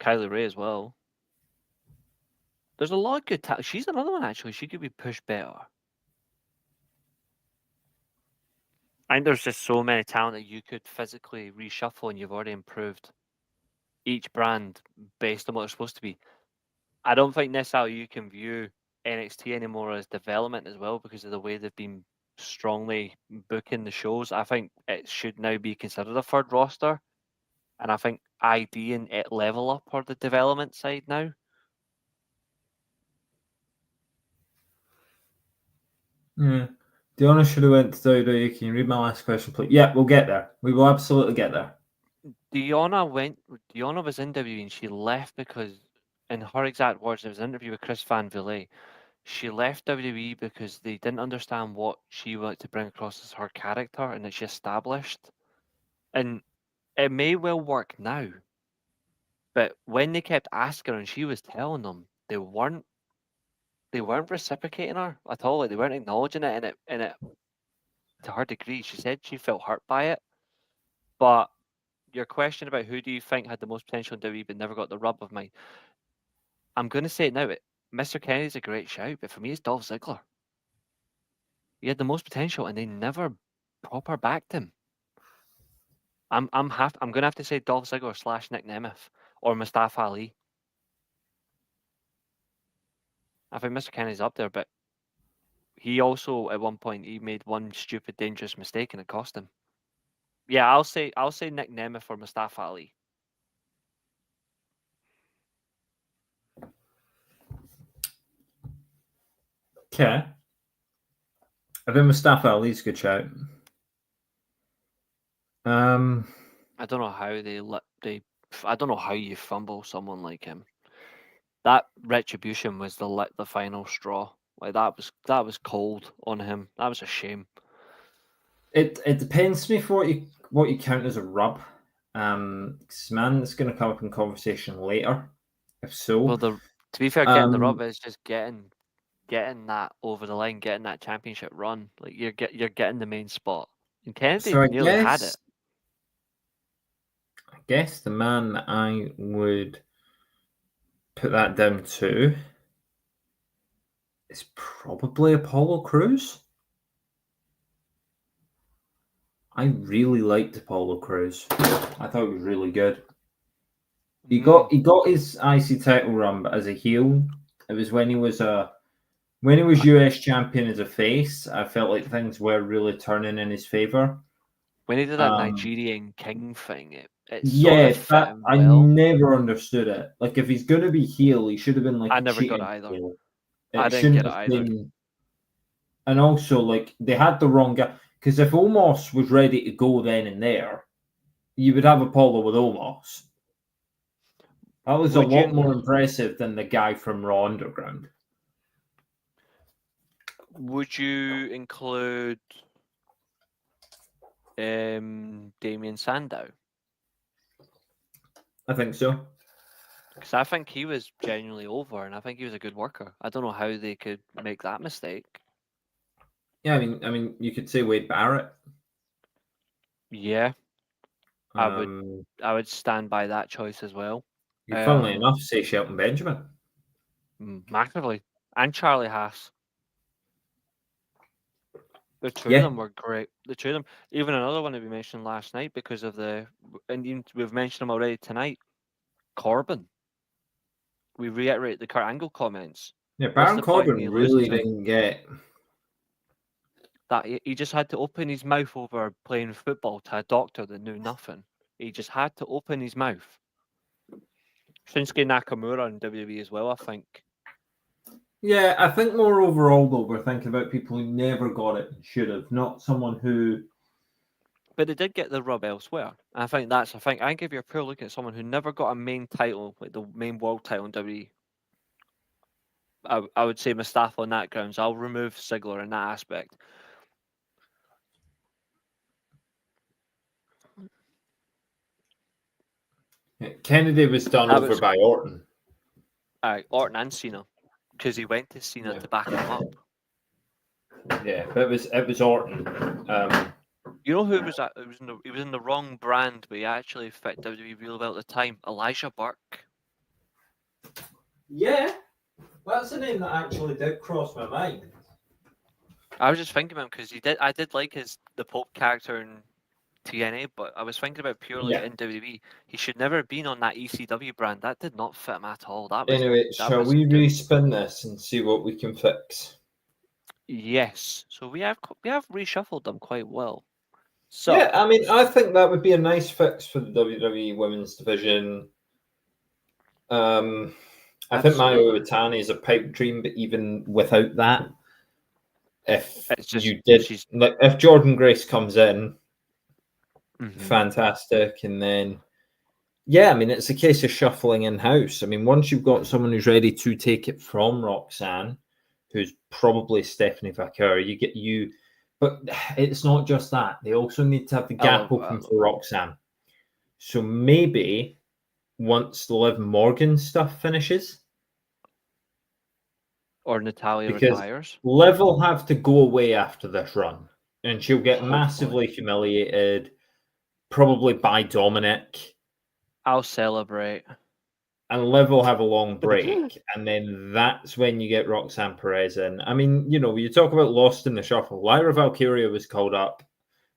Kylie Ray as well. There's a lot of good talent. She's another one, actually. She could be pushed better. I think there's just so many talent that you could physically reshuffle, and you've already improved each brand based on what they're supposed to be. I don't think necessarily you can view NXT anymore as development as well, because of the way they've been strongly booking the shows. I think it should now be considered a third roster. And I think ID and Level Up are the development side now. Yeah. Diona should have went to WWE. Can you read my last question, please? Yeah, we'll get there. We will absolutely get there. Diona was in WWE and she left because, in her exact words, there was an interview with Chris Van Vliet. She left WWE because they didn't understand what she wanted to bring across as her character and that she established. And it may well work now. But when they kept asking her and she was telling them, they weren't reciprocating her at all. Like, they weren't acknowledging it, and it to her degree. She said she felt hurt by it. But your question about who do you think had the most potential in WWE but never got the rub of mine, I'm going to say it now. Mr. Kennedy's a great shout, but for me, it's Dolph Ziggler. He had the most potential, and they never proper backed him. I'm going to have to say Dolph Ziggler / Nick Nemeth or Mustafa Ali. I think Mr. Kennedy's up there, but he also, at one point, he made one stupid, dangerous mistake and it cost him. Yeah, I'll say Nick Nemeth or Mustafa Ali. Okay. I think Mustafa Ali's a good shout. I don't know how I don't know how you fumble someone like him. That retribution was the final straw. Like, that was cold on him. That was a shame. It depends to me for what you count as a rub. Man, that's going to come up in conversation later. If so, Well, to be fair, getting the rub Um, is just getting that over the line, getting that championship run. Like you're getting the main spot. And Kennedy so nearly had it. I guess the man that I would put that down to is probably Apollo Crews. I really liked Apollo Crews. I thought he was really good. He got his IC title run, but as a heel, it was when he was US champion as a face. I felt like things were really turning in his favor. When he did that Um, Nigerian King thing, it sort Yeah, of fit that him I well. never understood it. Like, if he's going to be heel, he should have been like I a never got it cheating either. heel. I It didn't shouldn't get it have either. been. And also, like, they had the wrong guy. Because if Omos was ready to go then and there, you would have Apollo with Omos. That was a Would lot you more impressive than the guy from Raw Underground. include Damien Sandow? I think so. Because I think he was genuinely over, and I think he was a good worker. I don't know how they could make that mistake. Yeah, I mean, you could say Wade Barrett. Yeah, Um, I would stand by that choice as well. funnily enough, say Shelton Benjamin. Massively, and Charlie Haas. The two Yeah. of them were great. The two of them, even another one that we mentioned last night because of and even we've mentioned him already tonight. Corbin. We reiterate the Kurt Angle comments. Yeah, What's Baron the point in me Corbin losing really to him? didn't get. That he just had to open his mouth over playing football to a doctor that knew nothing. He just had to open his mouth. Shinsuke Nakamura in WWE as well, I think. Yeah, I think more overall though, we're thinking about people who never got it and should have, not someone who. But they did get the rub elsewhere. I think I give you a poor look at someone who never got a main title, like the main world title in WWE. I would say Mustafa on that grounds. I'll remove Ziggler in that aspect. Kennedy was done That over was by Orton. Orton and Cena, because he went to Cena to back him up. Yeah, but it was Orton. You know who was at? He was in the wrong brand, but he actually fit WWE real well at the time. Elijah Burke. Yeah, that's a name that actually did cross my mind. I was just thinking about him because I did like the Pope character in TNA, but I was thinking about purely in WWE. He should never have been on that ECW brand. That did not fit him at all. Anyway, shall we respin this and see what we can fix? Yes. So we have reshuffled them quite well. So yeah, I mean, I think that would be a nice fix for the WWE Women's Division. I think Mayu Iwatani is a pipe dream, but even without that, if Jordan Grace comes in, fantastic, and then yeah, I mean, it's a case of shuffling in house. I mean, once you've got someone who's ready to take it from Roxanne, who's probably Stephanie Vaquer, but it's not just that. They also need to have the gap open for Roxanne. So maybe once the Liv Morgan stuff finishes, or Natalia retires, Liv will have to go away after this run, and she'll get massively humiliated, probably by Dominic. I'll celebrate. And Liv will have a long break, and then that's when you get Roxanne Perez in. I mean, you talk about lost in the shuffle. Lyra Valkyria was called up,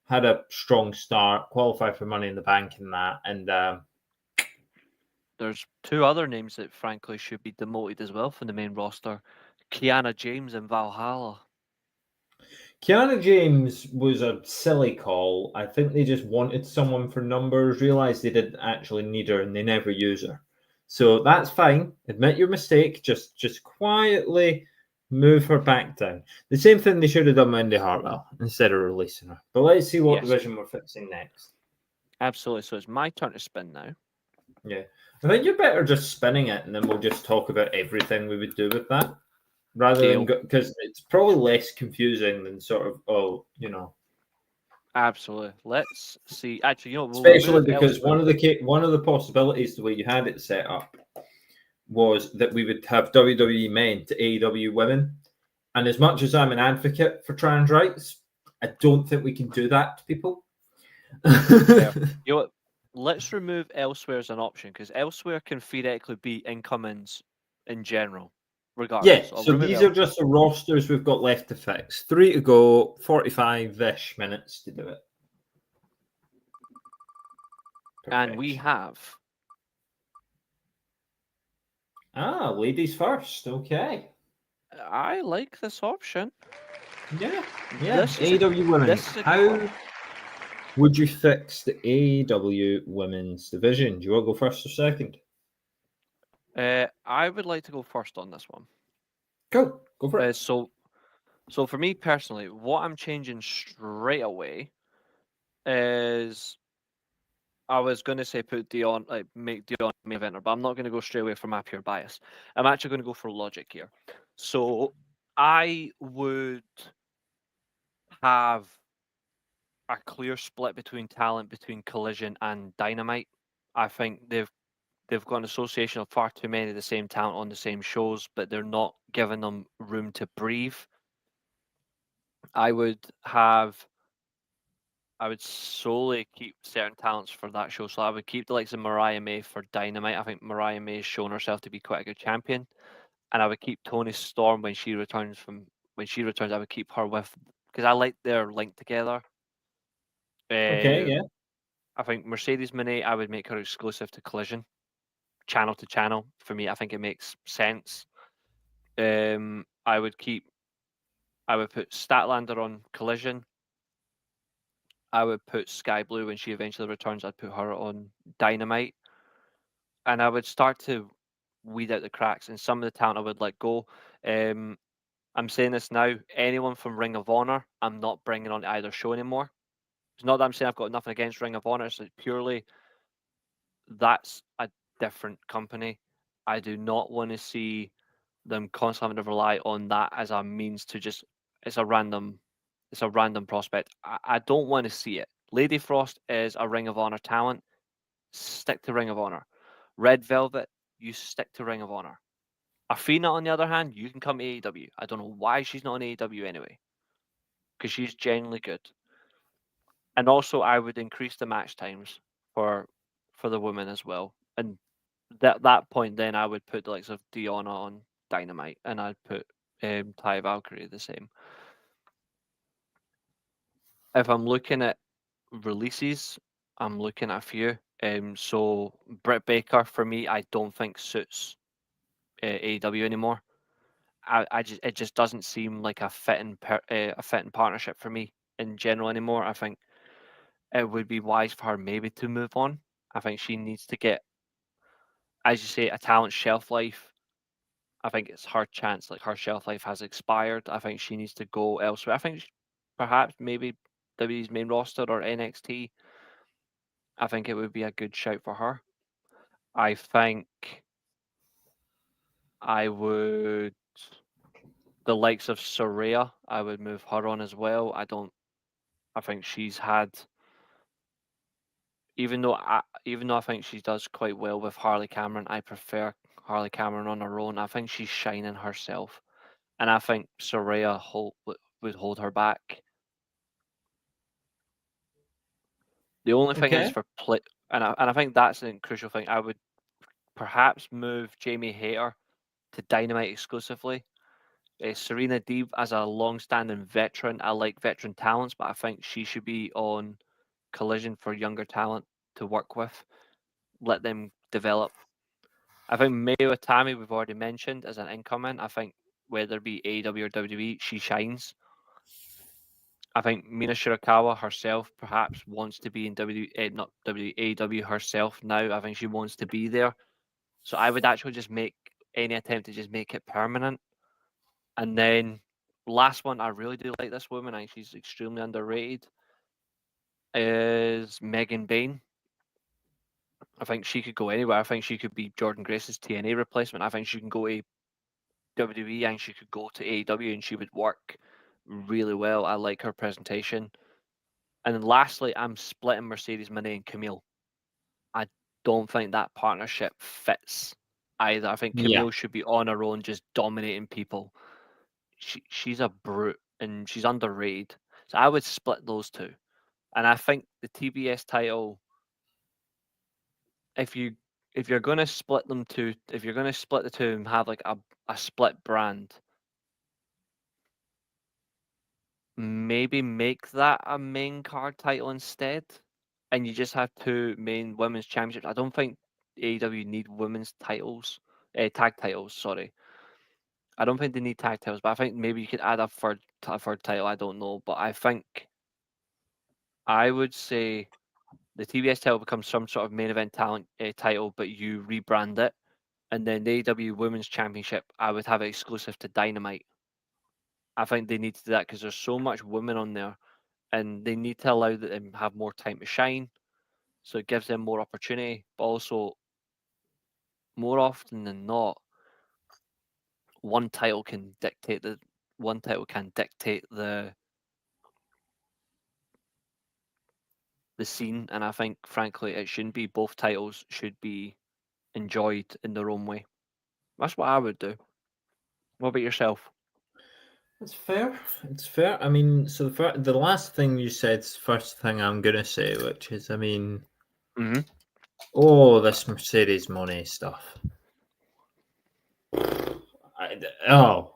had a strong start, qualified for Money in the Bank in that, and there's two other names that frankly should be demoted as well from the main roster. Kiana James and Valhalla. Kiana James was a silly call. I think they just wanted someone for numbers, realised they didn't actually need her, and they never use her. So that's fine. Admit your mistake. Just quietly move her back down. The same thing they should have done with Indy Hartwell instead of releasing her. But let's see what division we're fixing next. Absolutely. So it's my turn to spin now. Yeah. I think you're better just spinning it, and then we'll just talk about everything we would do with that. Rather than because it's probably less confusing than sort of, Absolutely. Let's see. Actually, you know, we'll Especially remove because elsewhere. one of the possibilities, the way you had it set up, was that we would have WWE men to AEW women. And as much as I'm an advocate for trans rights, I don't think we can do that to people. Fair. You know what? Let's remove elsewhere as an option because elsewhere can theoretically be incomings in general, Yeah, regardless. I'll so remove these are elsewhere. just the rosters we've got left to fix. 3 to go, 45-ish minutes to do it. And we Perfection. have Ladies first. Okay. I like this option. Yeah. This is a AEW women. this is a How would you fix the AEW women's division? Do you want to go first or second? I would like to go first on this one. Go for it. So for me personally, what I'm changing straight away is I was going to say put Dion, like make Dion main eventer, but I'm not going to go straight away from my pure bias. I'm actually going to go for logic here. So I would have a clear split between talent between Collision and Dynamite. I think they've got an association of far too many of the same talent on the same shows, but they're not giving them room to breathe. I would have I would solely keep certain talents for that show. So I would keep the likes of Mariah May for Dynamite. I think Mariah May has shown herself to be quite a good champion. And I would keep Tony Storm when she returns I would keep her with because I like their link together. Okay, yeah. I think Mercedes Moné, I would make her exclusive to Collision, channel to channel. For me, I think it makes sense. I would put Statlander on Collision. I would put Sky Blue when she eventually returns. I'd put her on Dynamite, and I would start to weed out the cracks. And some of the talent I would let go. I'm saying this now. Anyone from Ring of Honor, I'm not bringing on either show anymore. It's not that I'm saying I've got nothing against Ring of Honor. It's like purely that's a different company. I do not want to see them constantly having to rely on that as a means to just. It's a random prospect. I don't want to see it. Lady Frost is a Ring of Honor talent. Stick to Ring of Honor. Red Velvet, you stick to Ring of Honor. Athena, on the other hand, you can come to AEW. I don't know why she's not on AEW anyway, because she's genuinely good. And also, I would increase the match times for the women as well. And that point, then I would put the likes of Diona on Dynamite, and I'd put Ty Valkyrie the same. If I'm looking at releases, I'm looking at a few. So Britt Baker for me, I don't think suits AEW anymore. It just doesn't seem like a fitting partnership for me in general anymore. I think it would be wise for her maybe to move on. I think she needs to get, as you say, a talent shelf life. I think it's her chance. Like her shelf life has expired. I think she needs to go elsewhere. I think perhaps maybe WWE's main roster or NXT. I think it would be a good shout for her. I think I would the likes of Soraya, I would move her on as well. I think she's had even though I think she does quite well with Harley Cameron, I prefer Harley Cameron on her own. I think she's shining herself. And I think Soraya would hold her back. The only thing is Okay. for play, and I think that's a crucial thing. I would perhaps move Jamie Hayter to Dynamite exclusively. Serena Deeb as a long-standing veteran. I like veteran talents, but I think she should be on Collision for younger talent to work with. Let them develop. I think Mayo Itami, we've already mentioned, as an incoming. I think whether it be AEW or WWE, she shines. I think Mina Shirakawa herself perhaps wants to be in not AEW herself now. I think she wants to be there. So I would actually just make any attempt to just make it permanent. And then last one, I really do like this woman. I think she's extremely underrated. Is Megan Bain. I think she could go anywhere. I think she could be Jordan Grace's TNA replacement. I think she can go to WWE and she could go to AEW and she would work really well. I like her presentation. And then lastly, I'm splitting Mercedes Moné and Camille. I don't think that partnership fits either. I think Yeah. Camille should be on her own, just dominating people. She's a brute and she's underrated. So I would split those two. And I think the TBS title, if you're gonna split them two, if you're gonna split the two and have like a split brand, maybe make that a main card title instead, and you just have two main women's championships. I don't think AEW need women's titles, tag titles. Sorry, I don't think they need tag titles, but I think maybe you could add a third title. I don't know, but I think I would say the TBS title becomes some sort of main event talent title, but you rebrand it, and then the AEW Women's Championship, I would have it exclusive to Dynamite. I think they need to do that because there's so much women on there, and they need to allow them have more time to shine, so it gives them more opportunity. But also, more often than not, one title can dictate the scene, and I think, frankly, it shouldn't be. Both titles should be enjoyed in their own way. That's what I would do. What about yourself? It's fair. It's fair. I mean, so the last thing you said's the first thing I'm gonna say, which is, I mean, Mm-hmm. this Mercedes Moné stuff. Oh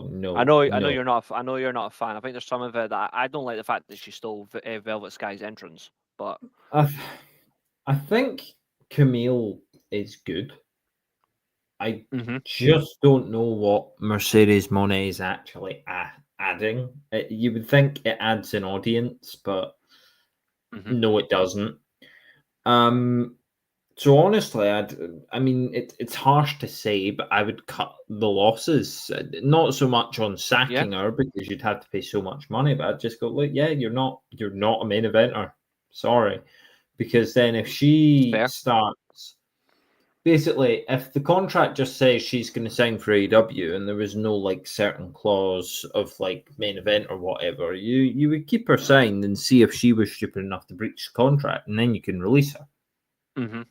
no! I know no. you're not. I know you're not a fan. I think there's some of it that I don't like the fact that she stole Velvet Sky's entrance, but I think Camille is good. I mm-hmm. just don't know what Mercedes Moné is actually adding. You would think it adds an audience, but Mm-hmm. no, it doesn't. So honestly, I mean, it's harsh to say, but I would cut the losses. Not so much on sacking her because you'd have to pay so much money, but I'd just go, look, yeah, you're not a main eventer. Sorry, because then if she starts, basically, if the contract just says she's going to sign for AEW and there was no like certain clause of like main event or whatever, you would keep her signed and see if she was stupid enough to breach the contract, and then you can release her. Mm-hmm.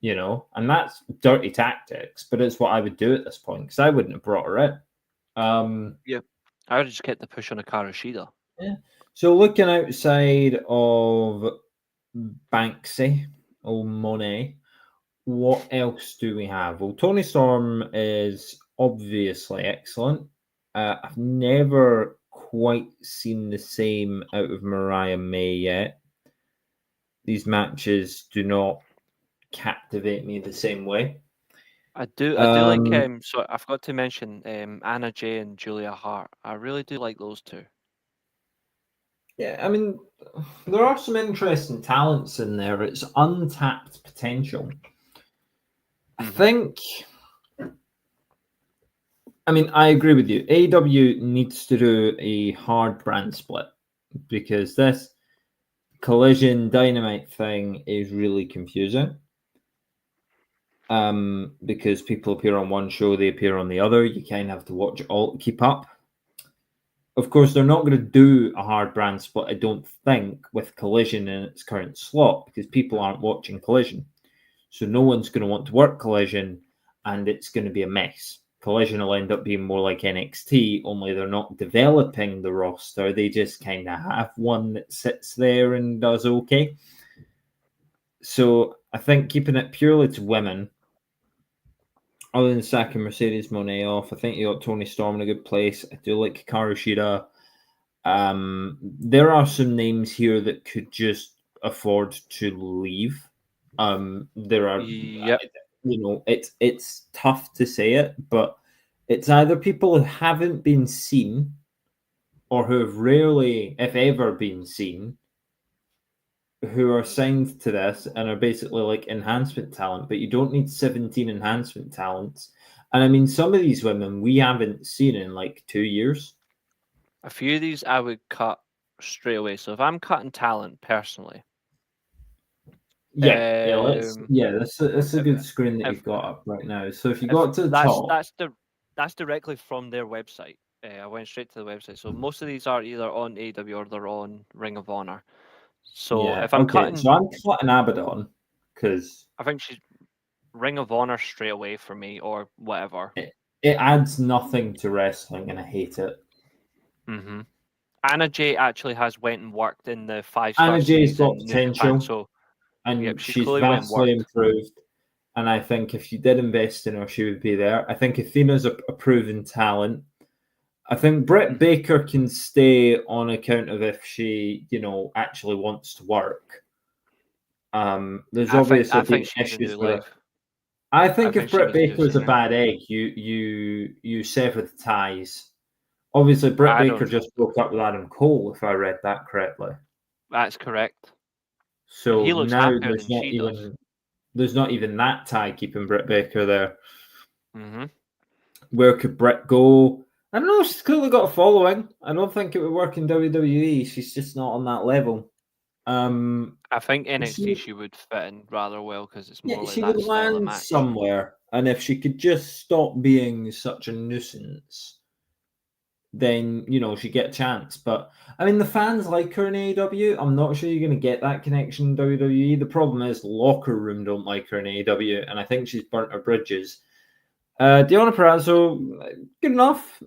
You know, and that's dirty tactics, but it's what I would do at this point because I wouldn't have brought her in. Yeah, I would just get the push on a Shida. Yeah. So looking outside of Banksy or Monet, what else do we have? Well, Tony Storm is obviously excellent. I've never quite seen the same out of Mariah May yet. These matches do not captivate me the same way. I do like. So I forgot to mention Anna Jay and Julia Hart. I really do like those two. Yeah, I mean, there are some interesting talents in there. It's untapped potential. I think. I mean, I agree with you. AEW needs to do a hard brand split because this Collision Dynamite thing is really confusing. Because people appear on one show, they appear on the other. You kind of have to watch all to keep up. Of course, they're not going to do a hard brand split, I don't think, with Collision in its current slot because people aren't watching Collision. So no one's going to want to work Collision and it's going to be a mess. Collision will end up being more like NXT, only they're not developing the roster. They just kind of have one that sits there and does okay. So I think keeping it purely to women, other than sacking Mercedes Moné off, I think you got Tony Storm in a good place. I do like Hikaru Shida. There are some names here that could just afford to leave. There are, it's tough to say it, but it's either people who haven't been seen or who have rarely, if ever, been seen, who are signed to this and are basically like enhancement talent, but you don't need 17 enhancement talents. And I mean, some of these women we haven't seen in like 2 years. A few of these I would cut straight away. So if I'm cutting talent personally, that's a good screen that you've got up right now. So if you got to the top, that's directly from their website. I went straight to the website. So most of these are either on AEW or they're on Ring of Honor. So Yeah. if I'm Okay. cutting, So I'm cutting Abaddon because I think she's Ring of Honor straight away for me, or whatever. it adds nothing to wrestling, and I hate it. Mm-hmm. Anna Jay actually has went and worked in the 5-star Anna Jay's series got in New Japan. potential, So and yep, she's she's clearly went and vastly worked. improved. And I think if you did invest in her, she would be there. I think Athena's a proven talent. I think Britt Baker can stay on account of if she, actually wants to work. There's obviously I think been she's a issues new with her. life. I think if think she Britt needs to do Baker is a something. bad egg, you sever the ties. Obviously, Britt I Baker don't. just broke up with Adam Cole, if I read that correctly. That's correct. So And he looks now happier than she does. there's not even that tie keeping Britt Baker there. Mm-hmm. Where could Britt go? I don't know. She's clearly got a following. I don't think it would work in WWE. She's just not on that level. I think NXT she, she would fit in rather well because it's yeah, more like she would that style of land match. somewhere, and if she could just stop being such a nuisance, then she'd get a chance. But I mean, the fans like her in AEW. I'm not sure you're going to get that connection in WWE. The problem is the locker room don't like her in AEW, and I think she's burnt her bridges. Deonna Purrazzo, good enough.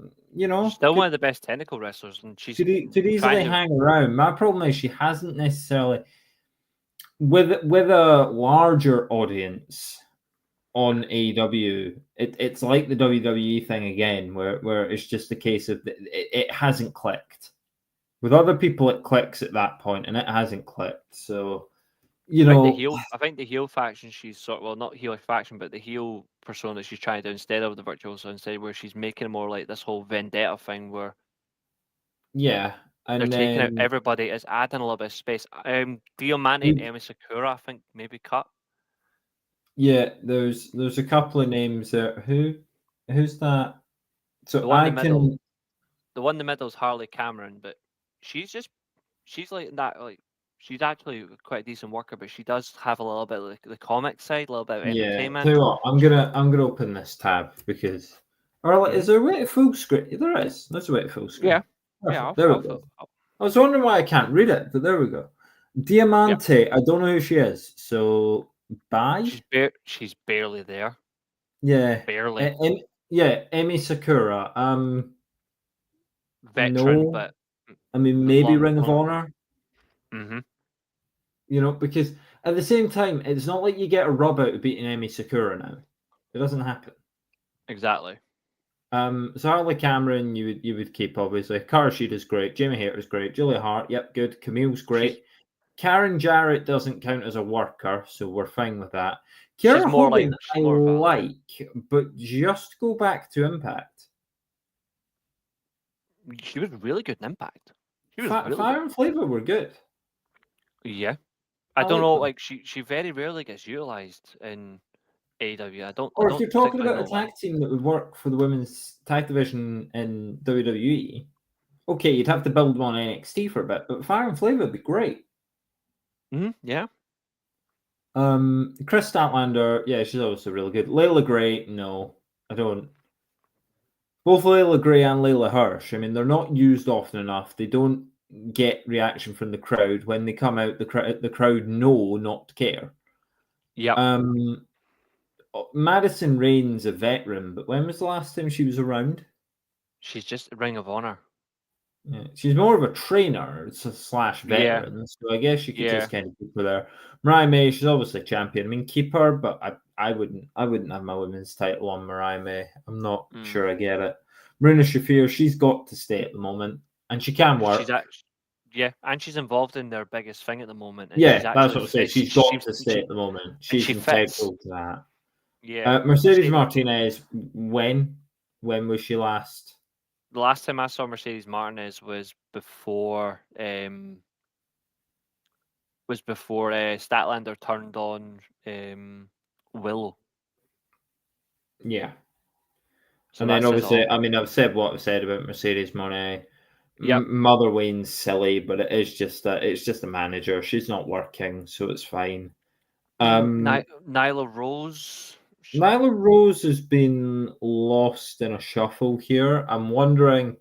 Still one of the best technical wrestlers, and she's could easily hang around. My problem is she hasn't necessarily with a larger audience on AEW. It's like the WWE thing again, where it's just a case of it hasn't clicked. With other people, it clicks at that point, and it hasn't clicked. So, I think the heel faction she's not heel faction, but the heel persona she's trying to do instead of the virtuoso, instead where she's making it more like this whole vendetta thing where yeah, and they're taking out then everybody. It's adding a little bit of space. Diamante and Emi Sakura, I think, maybe cut. yeah, there's a couple of names there. Who's that? So The one in I the can. middle, the one in the middle is Harley Cameron, but she's like that. Like she's actually quite a decent worker, but she does have a little bit of the comic side, a little bit of Yeah, entertainment. tell you what, I'm gonna open this tab because, or is there a way to full screen? There is. There's a way to full screen. Yeah, Perfect. There we go. I was wondering why I can't read it, but there we go. Diamante. I don't know who she is. So bye. She's barely there. Yeah, Barely. yeah, Emi Sakura. Veteran, No, but I mean maybe Ring of Honor. Mm-hmm. Because at the same time, it's not like you get a rub out of beating Emi Sakura now. It doesn't happen. Exactly. So Harley Cameron, you would keep obviously. Cara Shida's great. Jamie Hayter's great. Julia Hart, yep, good. Camille's great. Karen Jarrett doesn't count as a worker, so we're fine with that. Kiera Hogan, I like, but just go back to Impact. She was really good in Impact. Fire and Flavor were good. Yeah, I don't know. Like she very rarely gets utilized in AEW. I don't. Or if you're talking about a tag team that would work for the women's tag division in WWE, okay, you'd have to build one on NXT for a bit, but Fire and Flavor would be great. Yeah. Chris Statlander, yeah, she's also really good. Layla Gray, no, I don't. Both Layla Gray and Layla Hirsch, I mean, they're not used often enough. They don't get reaction from the crowd. When they come out, the crowd know not to care. Yeah. Madison Rain's a veteran, but when was the last time she was around? She's just Ring of Honor. Yeah, she's more of a trainer / veteran, so I guess you could just kind of keep her there. Mariah May, she's obviously a champion. I mean, keep her, but I wouldn't have my women's title on Mariah May. I'm not sure I get it. Marina Shafir, she's got to stay at the moment, and she can work. And she's involved in their biggest thing at the moment. And that's what I'm saying. She's got to stay at the moment. She's integral to that. Yeah. Mercedes Martinez, when was she last? The last time I saw Mercedes Martinez was before Statlander turned on Willow. Yeah. So and then obviously, I mean, I've said what I've said about Mercedes Moné. Yep. Mother Wayne's silly, but it is just it's just a manager. She's not working, so it's fine. Nyla Rose. Nyla Rose has been lost in a shuffle here. I'm wondering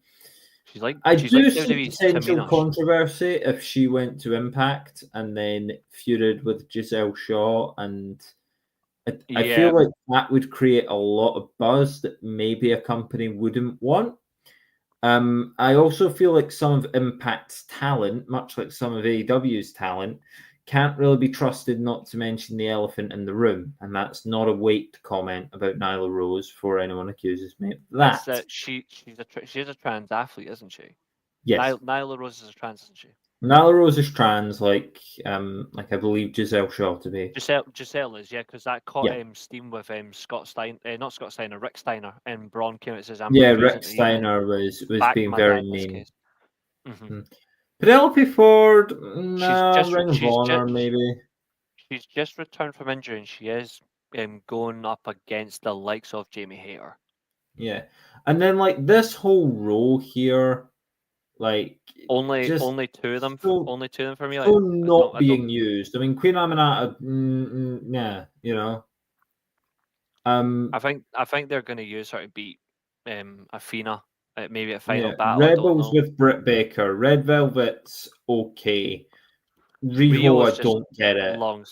She's like I she's do like see WWE's potential Tamina. controversy if she went to Impact and then feuded with Giselle Shaw, and I Yeah, feel like that would create a lot of buzz that maybe a company wouldn't want. I also feel like some of Impact's talent, much like some of AEW's talent, can't really be trusted not to mention the elephant in the room, and that's not a weight comment about Nyla Rose before anyone accuses me of it's that. that she's a trans athlete, isn't she? Yes, Nyla Rose is a trans, isn't she? Nyla Rose is trans, like I believe Giselle Shaw to be. Giselle is, yeah, because that caught Yeah, steam with Scott Stein, not Scott Steiner, Rick Steiner, and Braun came out and says, "I'm yeah. refusing Rick to even Steiner was back being my very dad's mean. case." hmm Mm. Penelope Ford, She's no, just Ring of Honor maybe. she's just returned from injury, and she is going up against the likes of Jamie Hayter. Yeah, and then like this whole row here, like just Only two of them, so only two of them for me. Like, so not I don't. being used. I mean, Queen Aminata, yeah, you know. I think they're going to use her to beat Athena, maybe at Final Yeah, Battle. I don't Rebels know. with Britt Baker, Red Velvet's okay. Riho, Rio's I just don't get it. long.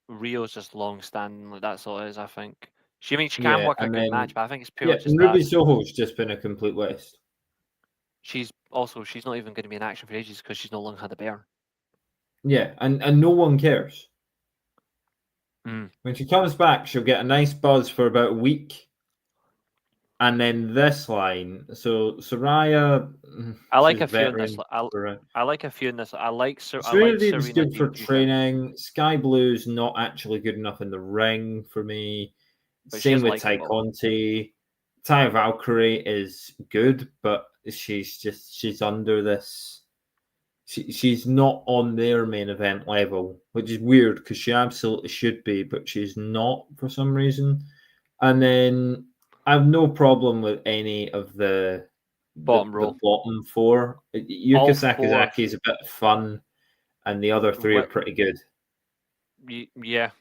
Rio's just long standing. Like, that's all it is. I think. I mean, she can Yeah, work a and good then match, but I think it's yeah, purely just and that Ruby Soho's just been a complete waste. she's not even going to be in action for ages because she's no longer had a bear. Yeah, and no one cares. Mm. When she comes back, she'll get a nice buzz for about a week. And then this line, so Soraya, I like she's a few in this. veteran. Soraya. I like a few in this. I like Serena Deeb's Serena good for Deeb Duda, training. Sky Blue's not actually good enough in the ring for me. but she Same is with Ty likable. Conti. Ty Valkyrie is good, but she's under this. She's not on their main event level, which is weird because she absolutely should be, but she's not for some reason. And then I have no problem with any of the Bottom row. bottom four. Yuka All four. Sakazaki is a bit fun, and the other three are pretty good. Yeah,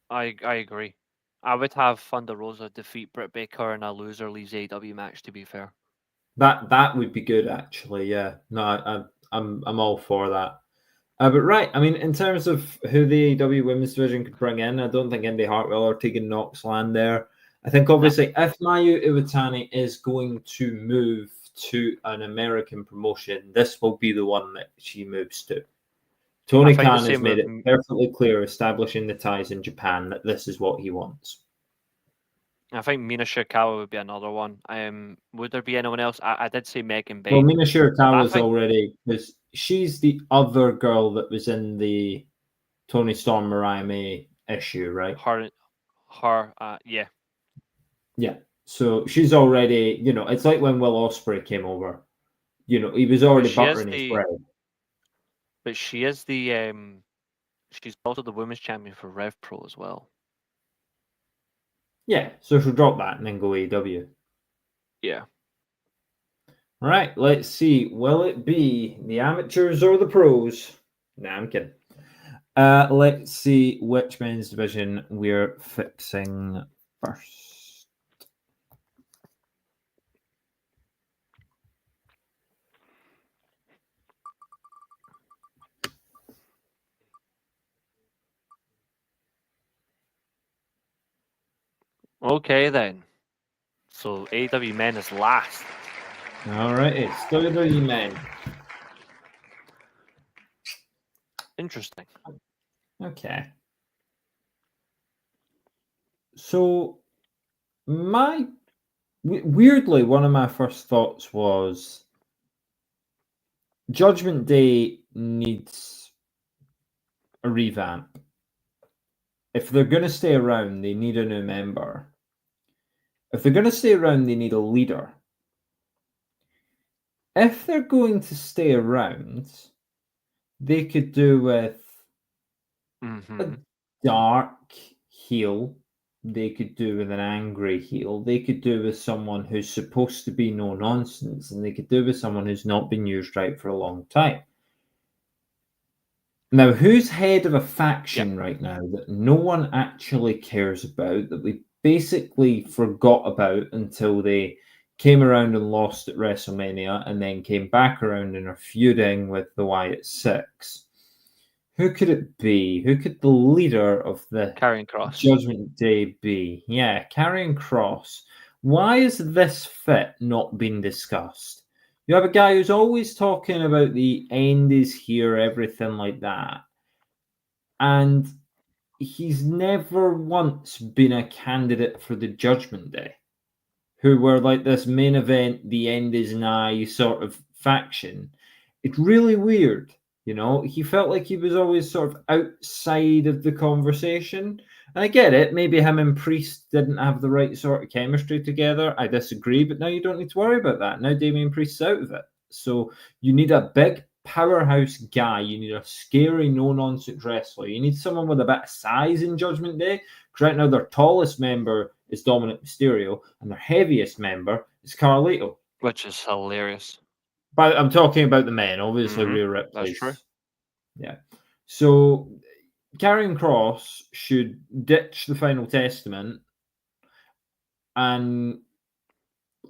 I agree. I would have Thunder Rosa defeat Britt Baker and a loser leaves AEW match. To be fair, That would be good, actually. Yeah, no, I'm all for that. But right, I mean, in terms of who the AEW Women's Division could bring in, I don't think Indy Hartwell or Tegan Knox land there. I think obviously if Mayu Iwatani is going to move to an American promotion, this will be the one that she moves to. Tony I think the Khan has same made with it perfectly clear, establishing the ties in Japan, that this is what he wants. I think Mina Shirakawa would be another one. Would there be anyone else? I did say Megan Well, Bain. Mina Shirakawa's think- already, because she's the other girl that was in the Tony Storm Mariah May issue, right? Yeah. Yeah. So she's already, it's like when Will Ospreay came over. He was already buttering his bread. But she is the she's also the women's champion for Rev Pro as well. Yeah, so she'll drop that and then go AEW. Yeah. All right, let's see. Will it be the amateurs or the pros? Nah, I'm kidding. Let's see which men's division we're fixing first. Okay then. So AEW men is last. All right, it's WWE men. Interesting. Okay. So, weirdly, one of my first thoughts was Judgment Day needs a revamp. If they're going to stay around, they need a new member. If they're going to stay around, they need a leader. If they're going to stay around, they could do with a dark heel. They could do with an angry heel. They could do with someone who's supposed to be no nonsense, and they could do with someone who's not been used right for a long time. Now, who's head of a faction right now that no one actually cares about, that we basically forgot about until they came around and lost at WrestleMania, and then came back around and are feuding with the Wyatt Six. Who could it be? Who could the leader of the Karrion Kross. Judgment Day be? Yeah, Karrion Kross. Why has this fit not been discussed? You have a guy who's always talking about the end is here, everything like that. And he's never once been a candidate for the Judgment Day, who were like this main event, the end is nigh sort of faction. It's really weird. You know, he felt like he was always sort of outside of the conversation. And I get it. Maybe him and Priest didn't have the right sort of chemistry together. I disagree, but now you don't need to worry about that. Now Damian Priest's out of it. So you need a big powerhouse guy. You need a scary, no-nonsense wrestler. You need someone with a bit of size in Judgment Day. Because right now their tallest member is Dominic Mysterio, and their heaviest member is Carlito. Which is hilarious. But I'm talking about the men, obviously. Rhea That's Ripley's. true. Yeah. So Karrion Kross should ditch the Final Testament and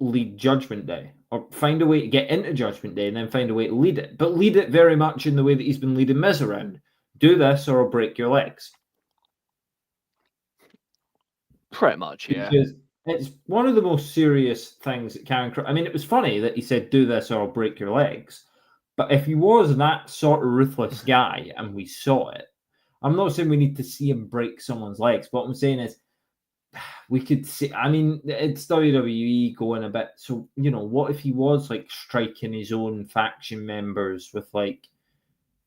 lead Judgment Day, or find a way to get into Judgment Day and then find a way to lead it. But lead it very much in the way that he's been leading Miz around. Do this or I'll break your legs. Pretty much, yeah. Because it's one of the most serious things that Karrion Kross... I mean, it was funny that he said, do this or I'll break your legs. But if he was that sort of ruthless guy and we saw it, I'm not saying we need to see him break someone's legs. But what I'm saying is we could see... I mean, it's WWE going a bit... So, you know, what if he was, like, striking his own faction members with, like,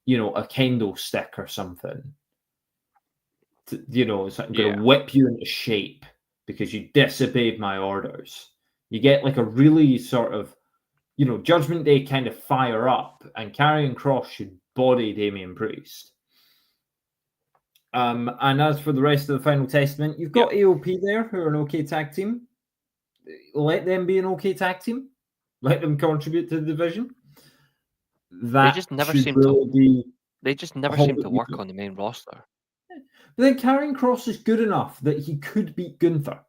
you know, a kendo stick or something? You know, it's like, I'm going to whip you into shape because you disobeyed my orders. You get like a really sort of, you know, Judgment Day kind of fire up, and Karrion Kross should body Damian Priest. And as for the rest of the Final Testament, you've got AOP there, who are an okay tag team. Let them be an okay tag team. Let them contribute to the division. That they just never seem to work on the main roster. But then Karrion Kross is good enough that he could beat Gunther.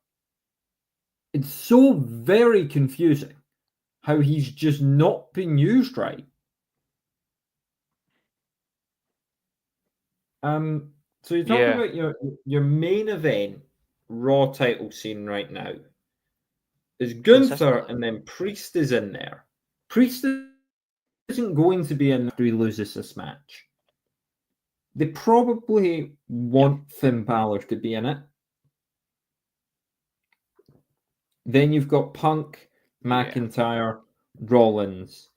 It's so very confusing how he's just not been used right. So you're talking about your main event Raw title scene right now is Gunther, and then Priest is in there. Priest isn't going to be in after he loses this match. They probably want Finn Balor to be in it. Then you've got Punk, McIntyre, Rollins.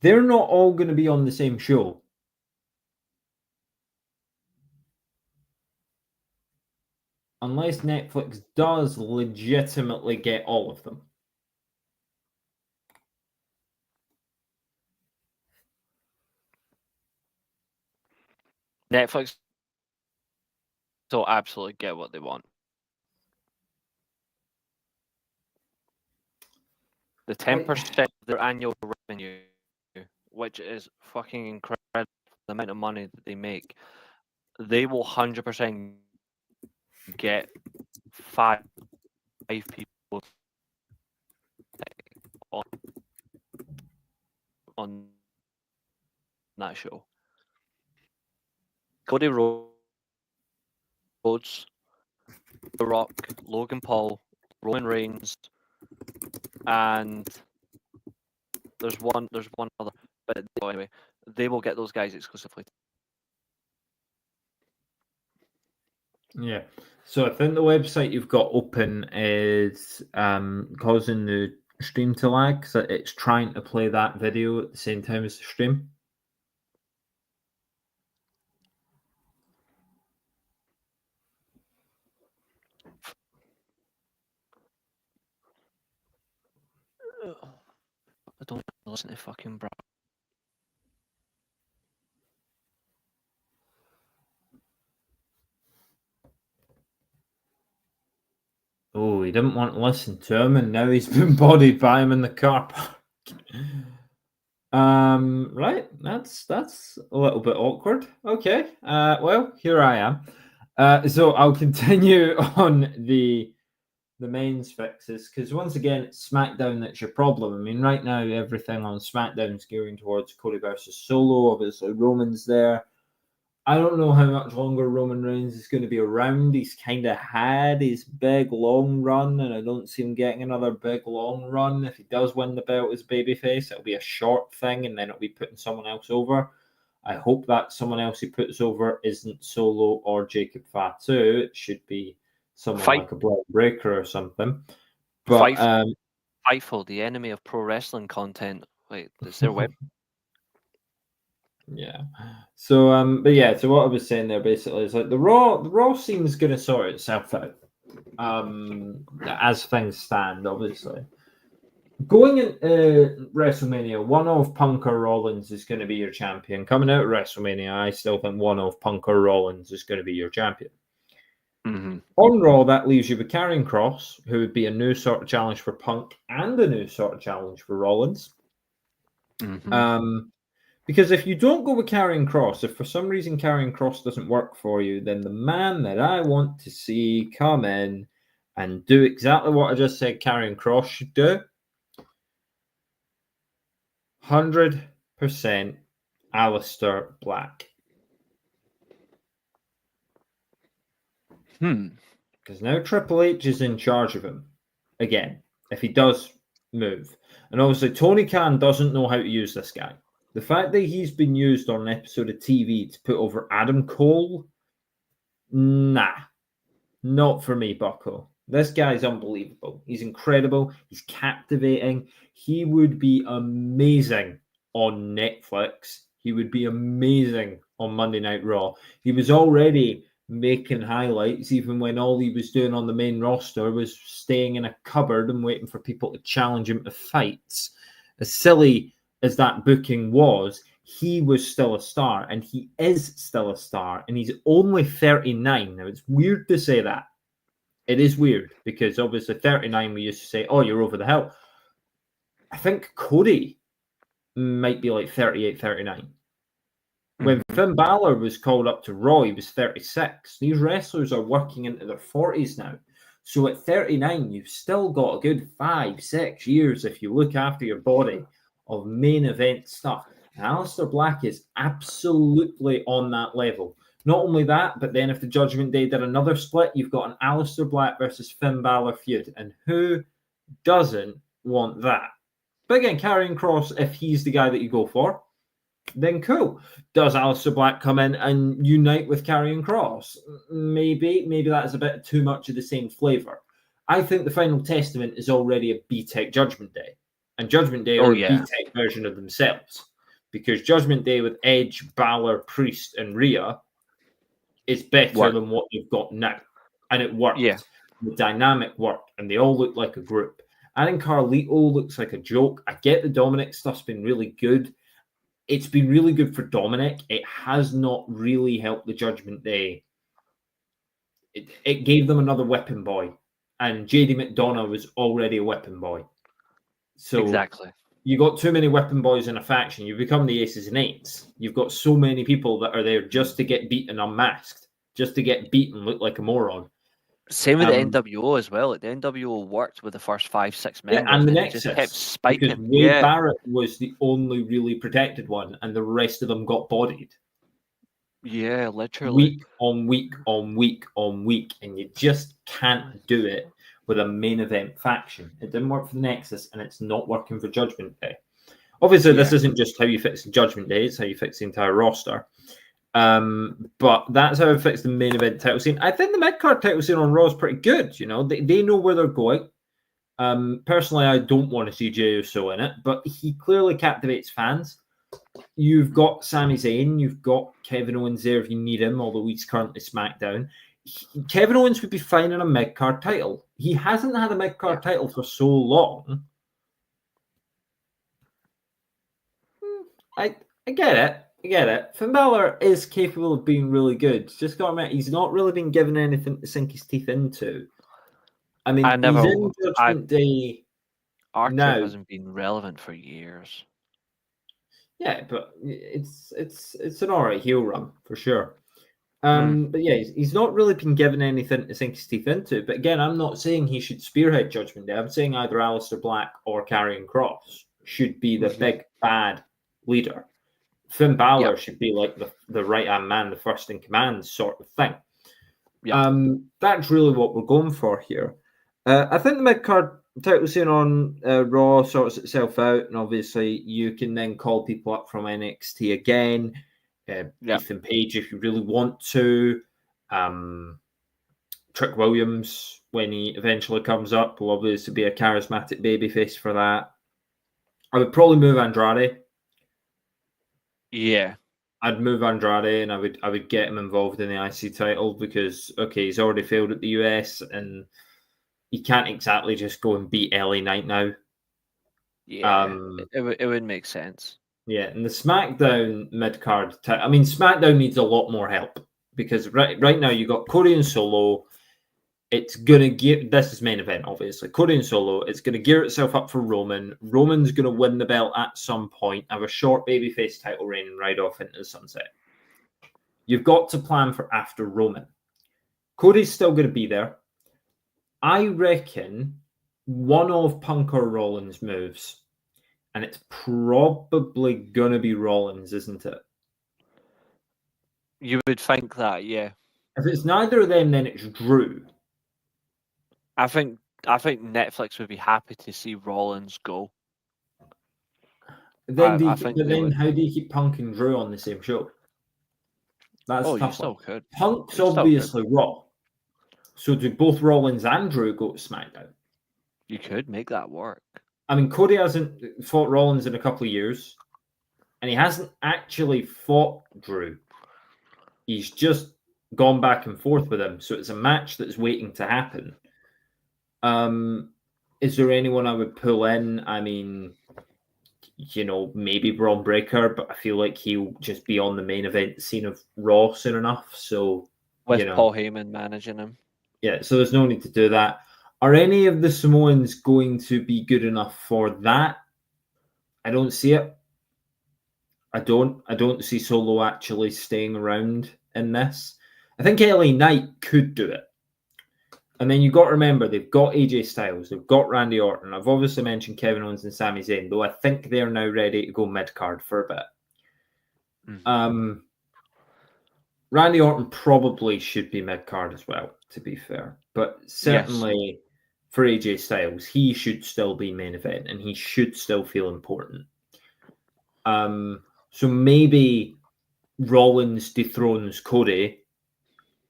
They're not all going to be on the same show. Unless Netflix does legitimately get all of them. Netflix will absolutely get what they want. The 10% of their annual revenue, which is fucking incredible, the amount of money that they make, they will 100% get 5 people on that show. Cody Rhodes, The Rock, Logan Paul, Roman Reigns, and there's one other. But anyway, they will get those guys exclusively. Yeah. So I think the website you've got open is causing the stream to lag, so it's trying to play that video at the same time as the stream. I don't listen to fucking bro. Oh, he didn't want to listen to him, and now he's been bodied by him in the car park. Right, that's a little bit awkward. Okay, well, here I am. So I'll continue on the the men's fixes, because once again, it's SmackDown that's your problem. I mean, right now, everything on SmackDown's gearing towards Cody versus Solo. Obviously, Roman's there. I don't know how much longer Roman Reigns is going to be around. He's kind of had his big, long run, and I don't see him getting another big, long run. If he does win the belt as babyface, it'll be a short thing, and then it'll be putting someone else over. I hope that someone else he puts over isn't Solo or Jacob Fatu. It should be someone Fight. like a Braun Breaker or something. But Fightful, the enemy of pro wrestling content. Wait, is their web? Yeah. So but yeah, so what I was saying there basically is like the Raw scene's gonna sort itself out. As things stand, obviously. Going into WrestleMania, one of Punk or Rollins is going to be your champion. Coming out of WrestleMania, I still think one of Punk or Rollins is going to be your champion. Mm-hmm. On Raw, that leaves you with Karrion Kross, who would be a new sort of challenge for Punk and a new sort of challenge for Rollins. Mm-hmm. Because if you don't go with Karrion Kross, if for some reason Karrion Kross doesn't work for you, then the man that I want to see come in and do exactly what I just said Karrion Kross should do, 100% Aleister Black. Because now Triple H is in charge of him again, if he does move. And obviously, Tony Khan doesn't know how to use this guy. The fact that he's been used on an episode of TV to put over Adam Cole, nah, not for me, Bucko. This guy's unbelievable. He's incredible. He's captivating. He would be amazing on Netflix. He would be amazing on Monday Night Raw. He was already making highlights, even when all he was doing on the main roster was staying in a cupboard and waiting for people to challenge him to fights. As silly as that booking was, he was still a star, and he is still a star, and he's only 39. Now, it's weird to say that. It is weird, because obviously 39, we used to say, oh, you're over the hill. I think Cody might be like 38, 39. When Finn Balor was called up to Raw, he was 36. These wrestlers are working into their 40s now. So at 39, you've still got a good 5-6 years if you look after your body of main event stuff. And Aleister Black is absolutely on that level. Not only that, but then if the Judgment Day did another split, you've got an Aleister Black versus Finn Balor feud. And who doesn't want that? But again, Karrion Kross, if he's the guy that you go for, then cool. Does Aleister Black come in and unite with Karrion Kross? Maybe that is a bit too much of the same flavor. I think the Final Testament is already a B-Tech Judgment Day. And Judgment Day are a B-Tech version of themselves. Because Judgment Day with Edge, Balor, Priest, and Rhea is better than what they've got now. And it worked. Yeah. The dynamic worked. And they all look like a group. I think Carlito looks like a joke. I get the Dominic stuff's been really good. It's been really good for Dominic. It has not really helped the Judgment Day. It gave them another weapon boy. And JD McDonough was already a weapon boy. So exactly. You got too many weapon boys in a faction. You become the aces and eights. You've got so many people that are there just to get beaten unmasked. Just to get beaten, look like a moron. Same with the NWO as well. The NWO worked with the first 5-6 members, and the Nexus just kept spiking. Because Wade Barrett was the only really protected one, and the rest of them got bodied. Yeah, literally. Week on week on week on week, and you just can't do it with a main event faction. It didn't work for the Nexus, and it's not working for Judgment Day. Obviously, this isn't just how you fix the Judgment Day; it's how you fix the entire roster. But that's how it fits the main event title scene. I think the mid-card title scene on Raw is pretty good. You know, they know where they're going. Personally, I don't want to see Jey Uso in it, but he clearly captivates fans. You've got Sami Zayn, you've got Kevin Owens there if you need him, although he's currently SmackDown. Kevin Owens would be fine in a mid-card title. He hasn't had a mid-card title for so long. I get it. I get it. Finn Balor is capable of being really good. Just got to admit, he's not really been given anything to sink his teeth into. I mean, he's in Judgment Day now. Hasn't been relevant for years. Yeah, but it's an alright heel run for sure. But yeah, he's not really been given anything to sink his teeth into. But again, I'm not saying he should spearhead Judgment Day. I'm saying either Aleister Black or Karrion Kross should be the big bad leader. Finn Balor should be like the right-hand man, the first in command sort of thing. That's really what we're going for here. I think the mid-card title scene on Raw sorts itself out, and obviously you can then call people up from NXT again. Ethan Page, if you really want to. Trick Williams, when he eventually comes up, will obviously be a charismatic babyface for that. I would probably move Andrade. Yeah. I'd move Andrade, and I would get him involved in the IC title because, okay, he's already failed at the US, and he can't exactly just go and beat LA Knight now. Yeah, it would make sense. Yeah, and the SmackDown mid-card, SmackDown needs a lot more help because right now you got Cody and Solo. It's gonna this is main event, obviously. Cody and Solo. It's gonna gear itself up for Roman. Roman's gonna win the belt at some point. Have a short babyface title reign and ride off into the sunset. You've got to plan for after Roman. Cody's still gonna be there. I reckon one of Punk or Rollins moves, and it's probably gonna be Rollins, isn't it? You would think that, yeah. If it's neither of them, then it's Drew. I think Netflix would be happy to see Rollins go. Then how do you keep Punk and Drew on the same show? That's tough. You still could. Punk's obviously Raw. So do both Rollins and Drew go to SmackDown? You could make that work. I mean, Cody hasn't fought Rollins in a couple of years, and he hasn't actually fought Drew. He's just gone back and forth with him. So it's a match that's waiting to happen. Is there anyone I would pull in? I mean, maybe Braun Breaker, but I feel like he'll just be on the main event scene of Raw soon enough. So with Paul Heyman managing him. Yeah, so there's no need to do that. Are any of the Samoans going to be good enough for that? I don't see it. I don't see Solo actually staying around in this. I think LA Knight could do it. And then you've got to remember, they've got AJ Styles, they've got Randy Orton. I've obviously mentioned Kevin Owens and Sami Zayn, though I think they're now ready to go mid-card for a bit. Mm-hmm. Randy Orton probably should be mid-card as well, to be fair. But certainly for AJ Styles, he should still be main event, and he should still feel important. So maybe Rollins dethrones Cody,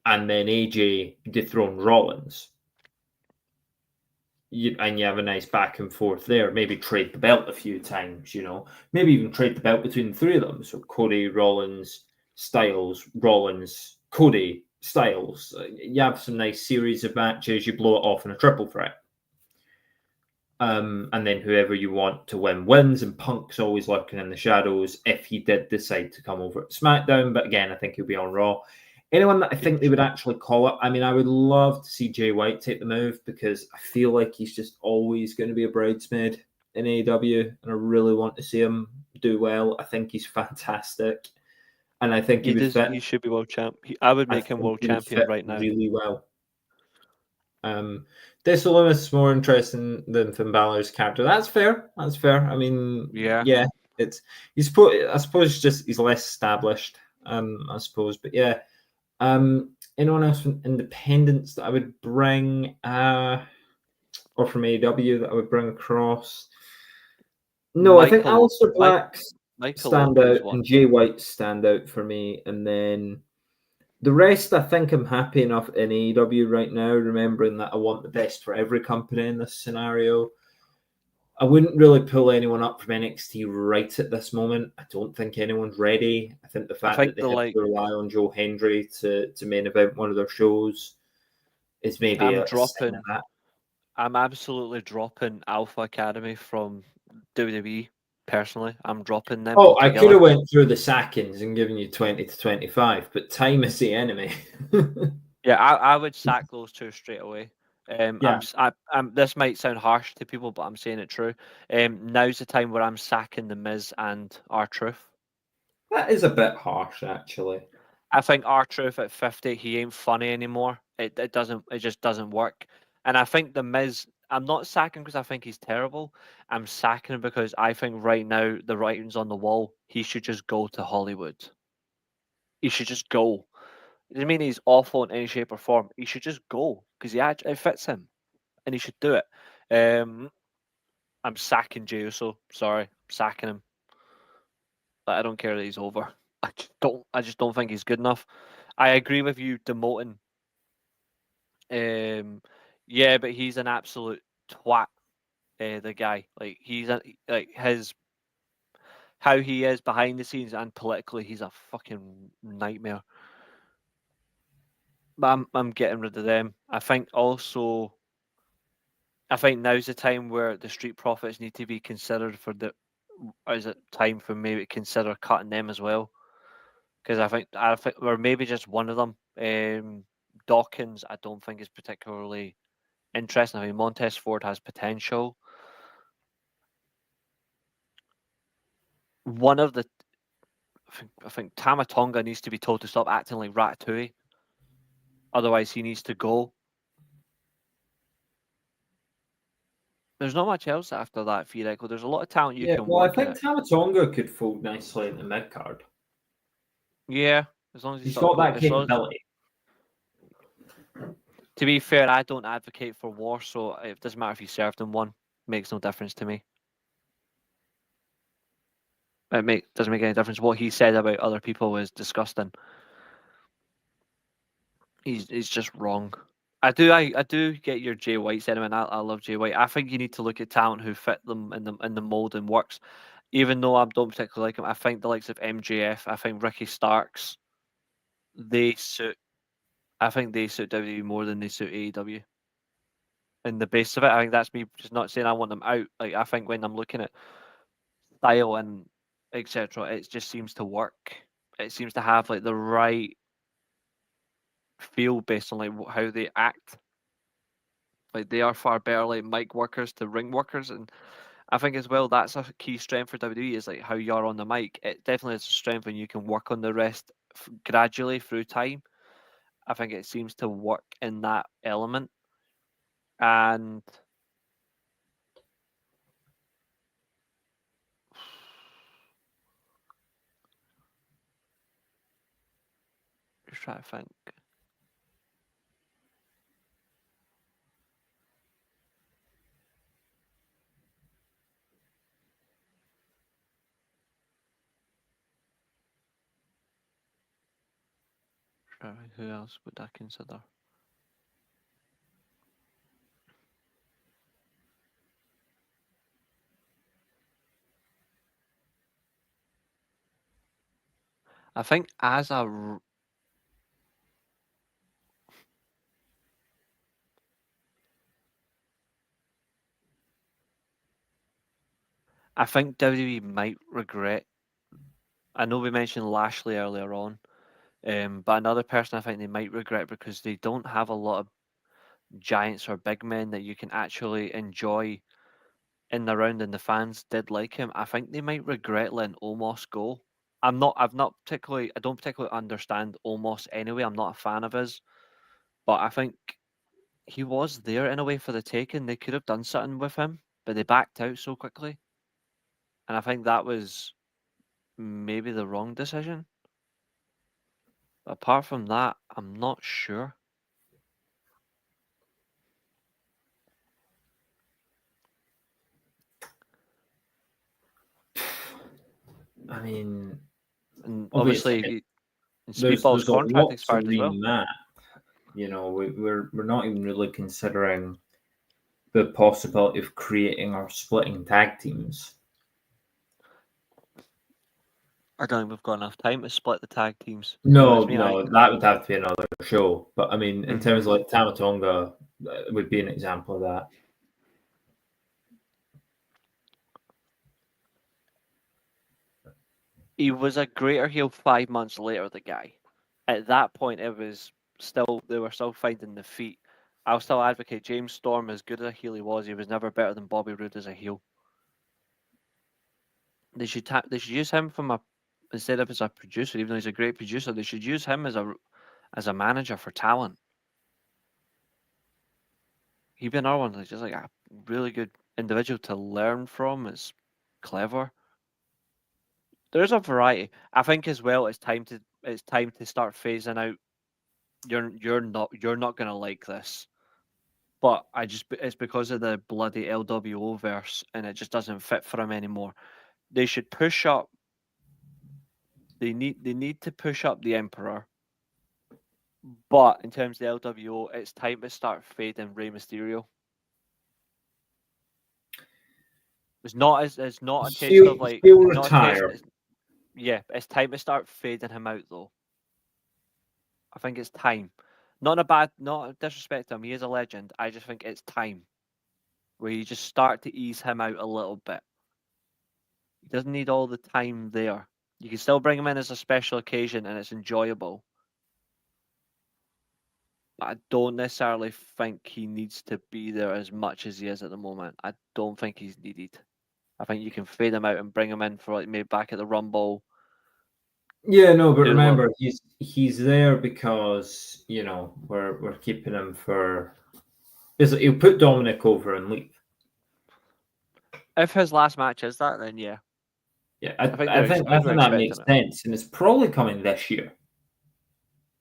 and then AJ dethrone Rollins. And you have a nice back and forth there. Maybe trade the belt a few times, Maybe even trade the belt between the three of them. So Cody, Rollins, Styles, Rollins, Cody, Styles. You have some nice series of matches. You blow it off in a triple threat. And then whoever you want to win wins. And Punk's always lurking in the shadows if he did decide to come over to SmackDown. But again, I think he'll be on Raw. Anyone that I think they would actually call up, I mean, I would love to see Jay White take the move because I feel like he's just always going to be a bridesmaid in AEW, and I really want to see him do well. I think he's fantastic, and I think he should be world champ. I would make him world champion right now. Really well. Dexter Lumis is more interesting than Finn Balor's character. That's fair. I mean, yeah. I suppose just he's less established. I suppose, but yeah. Anyone else from independents that I would bring, or from AEW that I would bring across? No, I think Aleister Black's stand out and Jay White's stand out for me, and then the rest, I think I'm happy enough in AEW right now, remembering that I want the best for every company in this scenario. I wouldn't really pull anyone up from NXT right at this moment. I don't think anyone's ready. I think the fact that they have to rely on Joe Hendry to main event one of their shows is maybe a sign of that. I'm absolutely dropping Alpha Academy from WWE. Personally, I'm dropping them. Oh, I could have went through the sackings and given you 20 to 25, but time is the enemy. Yeah, I would sack those two straight away. This might sound harsh to people, but I'm saying it true. Now's the time where I'm sacking The Miz and R-Truth. That is a bit harsh, actually. I think R-Truth at 50, he ain't funny anymore. It just doesn't work. And I think the Miz, I'm not sacking because I think he's terrible. I'm sacking him because I think right now the writing's on the wall. He should just go to Hollywood. He should just go. It doesn't mean he's awful in any shape or form. He should just go because it fits him, and he should do it. I'm sacking Jey Uso. Sorry, I'm sacking him. But I don't care that he's over. I just don't think he's good enough. I agree with you demoting. Yeah, but he's an absolute twat. The guy, like like his how he is behind the scenes and politically, he's a fucking nightmare. But I'm getting rid of them. I think now's the time where the Street Profits need to be considered for the. Or is it time for maybe to consider cutting them as well? Because I think or maybe just one of them. Dawkins, I don't think is particularly interesting. I mean, Montez Ford has potential. One of the, I think Tama Tonga needs to be told to stop acting like Ratatouille. Otherwise, he needs to go. There's not much else after that, Fireco. There's a lot of talent you can work. I think Tama Tonga could fold nicely in the mid card. Yeah, as long as he's got that capability. To be fair, I don't advocate for war, so it doesn't matter if you served in one. Makes no difference to me. Doesn't make any difference. What he said about other people was disgusting. He's just wrong. I do get your Jay White sentiment. I love Jay White. I think you need to look at talent who fit them in the mold and works. Even though I don't particularly like him, I think the likes of MJF, I think Ricky Starks, they suit. I think they suit WWE more than they suit AEW. And the base of it, I think that's me just not saying I want them out. Like I think when I'm looking at style and etc., it just seems to work. It seems to have like the right feel based on like how they act. Like they are far better like mic workers to ring workers, and I think as well that's a key strength for WWE is like how you're on the mic. It definitely is a strength when you can work on the rest gradually through time. I think it seems to work in that element, and just trying to think. Who else would I consider? I think as a I think WWE might regret. I know we mentioned Lashley earlier on, but another person I think they might regret because they don't have a lot of giants or big men that you can actually enjoy in the round, and the fans did like him. I think they might regret letting Omos go. I don't particularly understand Omos anyway. I'm not a fan of his, but I think he was there in a way for the taking. They could have done something with him, but they backed out so quickly. And I think that was maybe the wrong decision. But apart from that, I'm not sure. I mean, and obviously Speedball's contract expired as well. That. You know, we're not even really considering the possibility of creating or splitting tag teams. I don't think we've got enough time to split the tag teams. No, that would have to be another show. But I mean, in terms of like Tama Tonga, would be an example of that. He was a greater heel 5 months later, the guy. At that point, they were still finding the feet. I'll still advocate James Storm, as good as a heel he was never better than Bobby Roode as a heel. They should use him from instead of as a producer, even though he's a great producer, they should use him as a manager for talent. He'd be another one that's just like a really good individual to learn from. It's clever. There's a variety. I think as well. It's time to start phasing out. You're not gonna like this, but it's because of the bloody LWO verse, and it just doesn't fit for him anymore. They should push up. They need to push up the Emperor. But in terms of the LWO, it's time to start fading Rey Mysterio. It's not a taste of like He'll not retire. a taste. It's time to start fading him out though. I think it's time. Not a disrespect to him. He is a legend. I just think it's time where you just start to ease him out a little bit. He doesn't need all the time there. You can still bring him in as a special occasion and it's enjoyable. But I don't necessarily think he needs to be there as much as he is at the moment. I don't think he's needed. I think you can fade him out and bring him in for like maybe back at the Rumble. Yeah, no, but remember, he's there because we're keeping him for. He'll put Dominic over and leave. If his last match is that, then yeah. Yeah, I think that makes sense, and it's probably coming this year.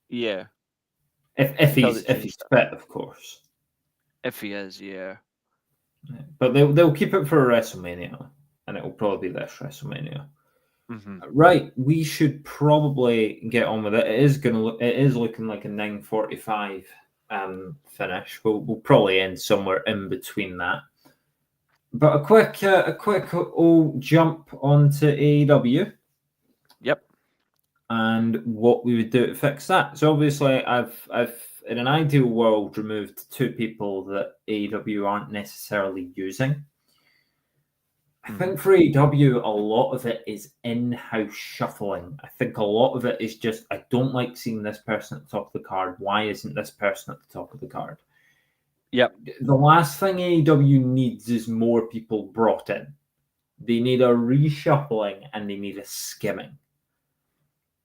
Yeah. If he's fit, of course. If he is, yeah. But they'll keep it for WrestleMania, and it will probably be this WrestleMania. Mm-hmm. Right, we should probably get on with it. It is looking like a 9:45 finish. We'll probably end somewhere in between that. But a quick old jump onto AEW. Yep. And what we would do to fix that. So obviously, I've in an ideal world removed two people that AEW aren't necessarily using. I think for AEW, a lot of it is in-house shuffling. I think a lot of it is just, I don't like seeing this person at the top of the card. Why isn't this person at the top of the card? Yep. The last thing AEW needs is more people brought in. They need a reshuffling and they need a skimming.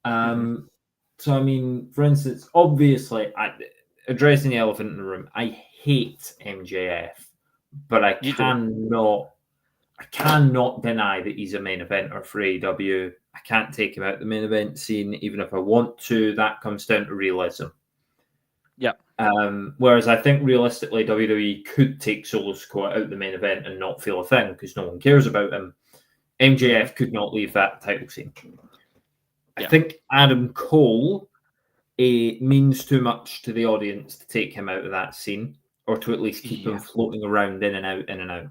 So, I mean, for instance, obviously, addressing the elephant in the room, I hate MJF, but I cannot deny that he's a main eventer for AEW. I can't take him out the main event scene, even if I want to. That comes down to realism. Yeah. Whereas I think realistically, WWE could take Solo Sikoa out the main event and not feel a thing because no one cares about him. MJF could not leave that title scene. I think Adam Cole means too much to the audience to take him out of that scene, or to at least keep him floating around in and out, in and out.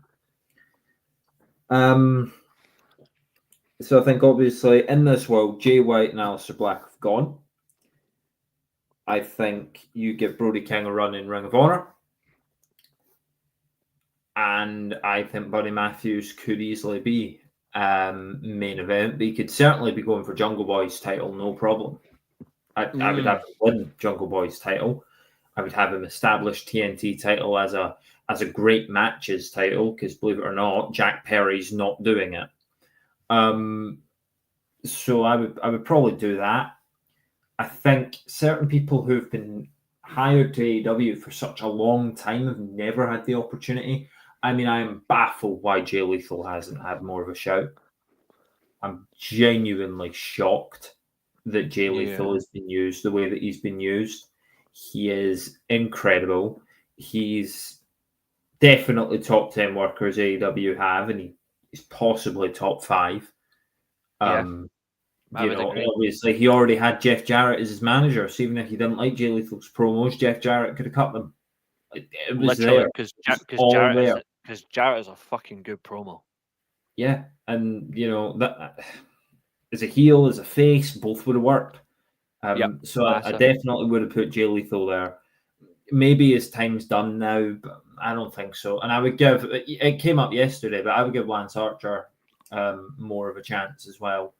So I think obviously in this world, Jay White and Aleister Black have gone. I think you give Brody King a run in Ring of Honor. And I think Buddy Matthews could easily be main event, but he could certainly be going for Jungle Boy's title, no problem. I would have him win Jungle Boy's title. I would have him establish TNT title as a great matches title, because believe it or not, Jack Perry's not doing it. So I would probably do that. I think certain people who've been hired to AEW for such a long time have never had the opportunity. I mean, I am baffled why Jay Lethal hasn't had more of a shout. I'm genuinely shocked that Jay Lethal has been used the way that he's been used. He is incredible. He's definitely top 10 workers AEW have, and he's possibly top 5. Obviously, he already had Jeff Jarrett as his manager, so even if he didn't like Jay Lethal's promos, Jeff Jarrett could have cut them. It was there. Because Jarrett is a fucking good promo. Yeah, and that as a heel, as a face, both would have worked. So I definitely would have put Jay Lethal there. Maybe his time's done now, but I don't think so. And I would give it came up yesterday, but I would give Lance Archer more of a chance as well.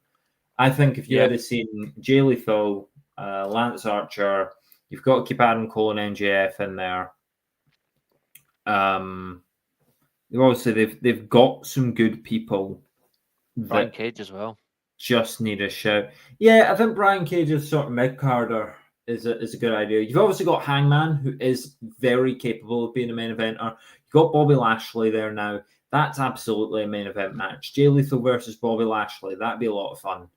I think if you had seen Jay Lethal, Lance Archer, you've got to keep Adam Cole and MJF in there. Obviously, they've got some good people. Brian Cage as well. just need a shout. Yeah, I think Brian Cage's sort of mid-carder is a good idea. You've obviously got Hangman, who is very capable of being a main eventer. You've got Bobby Lashley there now. That's absolutely a main event match. Jay Lethal versus Bobby Lashley. That'd be a lot of fun.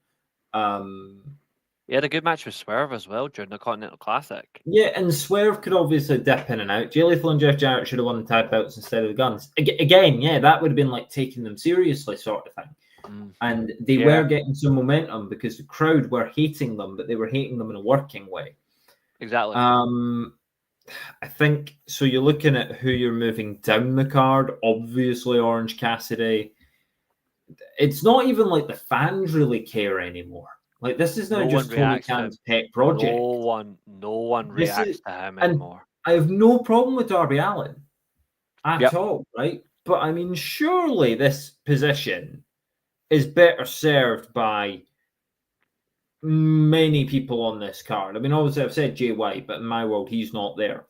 He had a good match with Swerve as well during the Continental Classic. Yeah, and Swerve could obviously dip in and out. Jay Lethal and Jeff Jarrett should have won the tag belts instead of the guns. Again, yeah, that would have been like taking them seriously sort of thing. And they were getting some momentum because the crowd were hating them, but they were hating them in a working way. Exactly. I think so. You're looking at who you're moving down the card. Obviously, Orange Cassidy. It's not even like the fans really care anymore. Like, this is now just Tony Khan's pet project. No one reacts to him anymore. I have no problem with Darby Allin at all, right? But I mean, surely this position is better served by many people on this card. I mean, obviously I've said Jay White, but in my world, he's not there.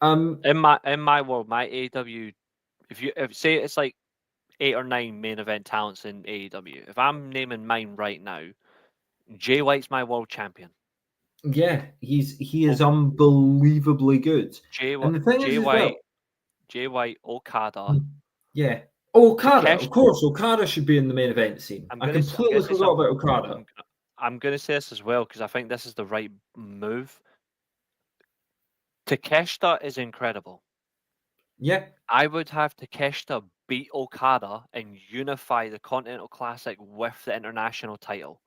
In my world, my AEW, if say it's like 8 or 9 main event talents in AEW, if I'm naming mine right now, Jay White's my world champion. Yeah, he is unbelievably good. Jay White, Okada. Yeah. Okada, of course. Okada should be in the main event scene. I completely forgot about Okada. I'm going to say this as well because I think this is the right move. Takeshita is incredible. Yeah. I would have Takeshita beat Okada and unify the Continental Classic with the international title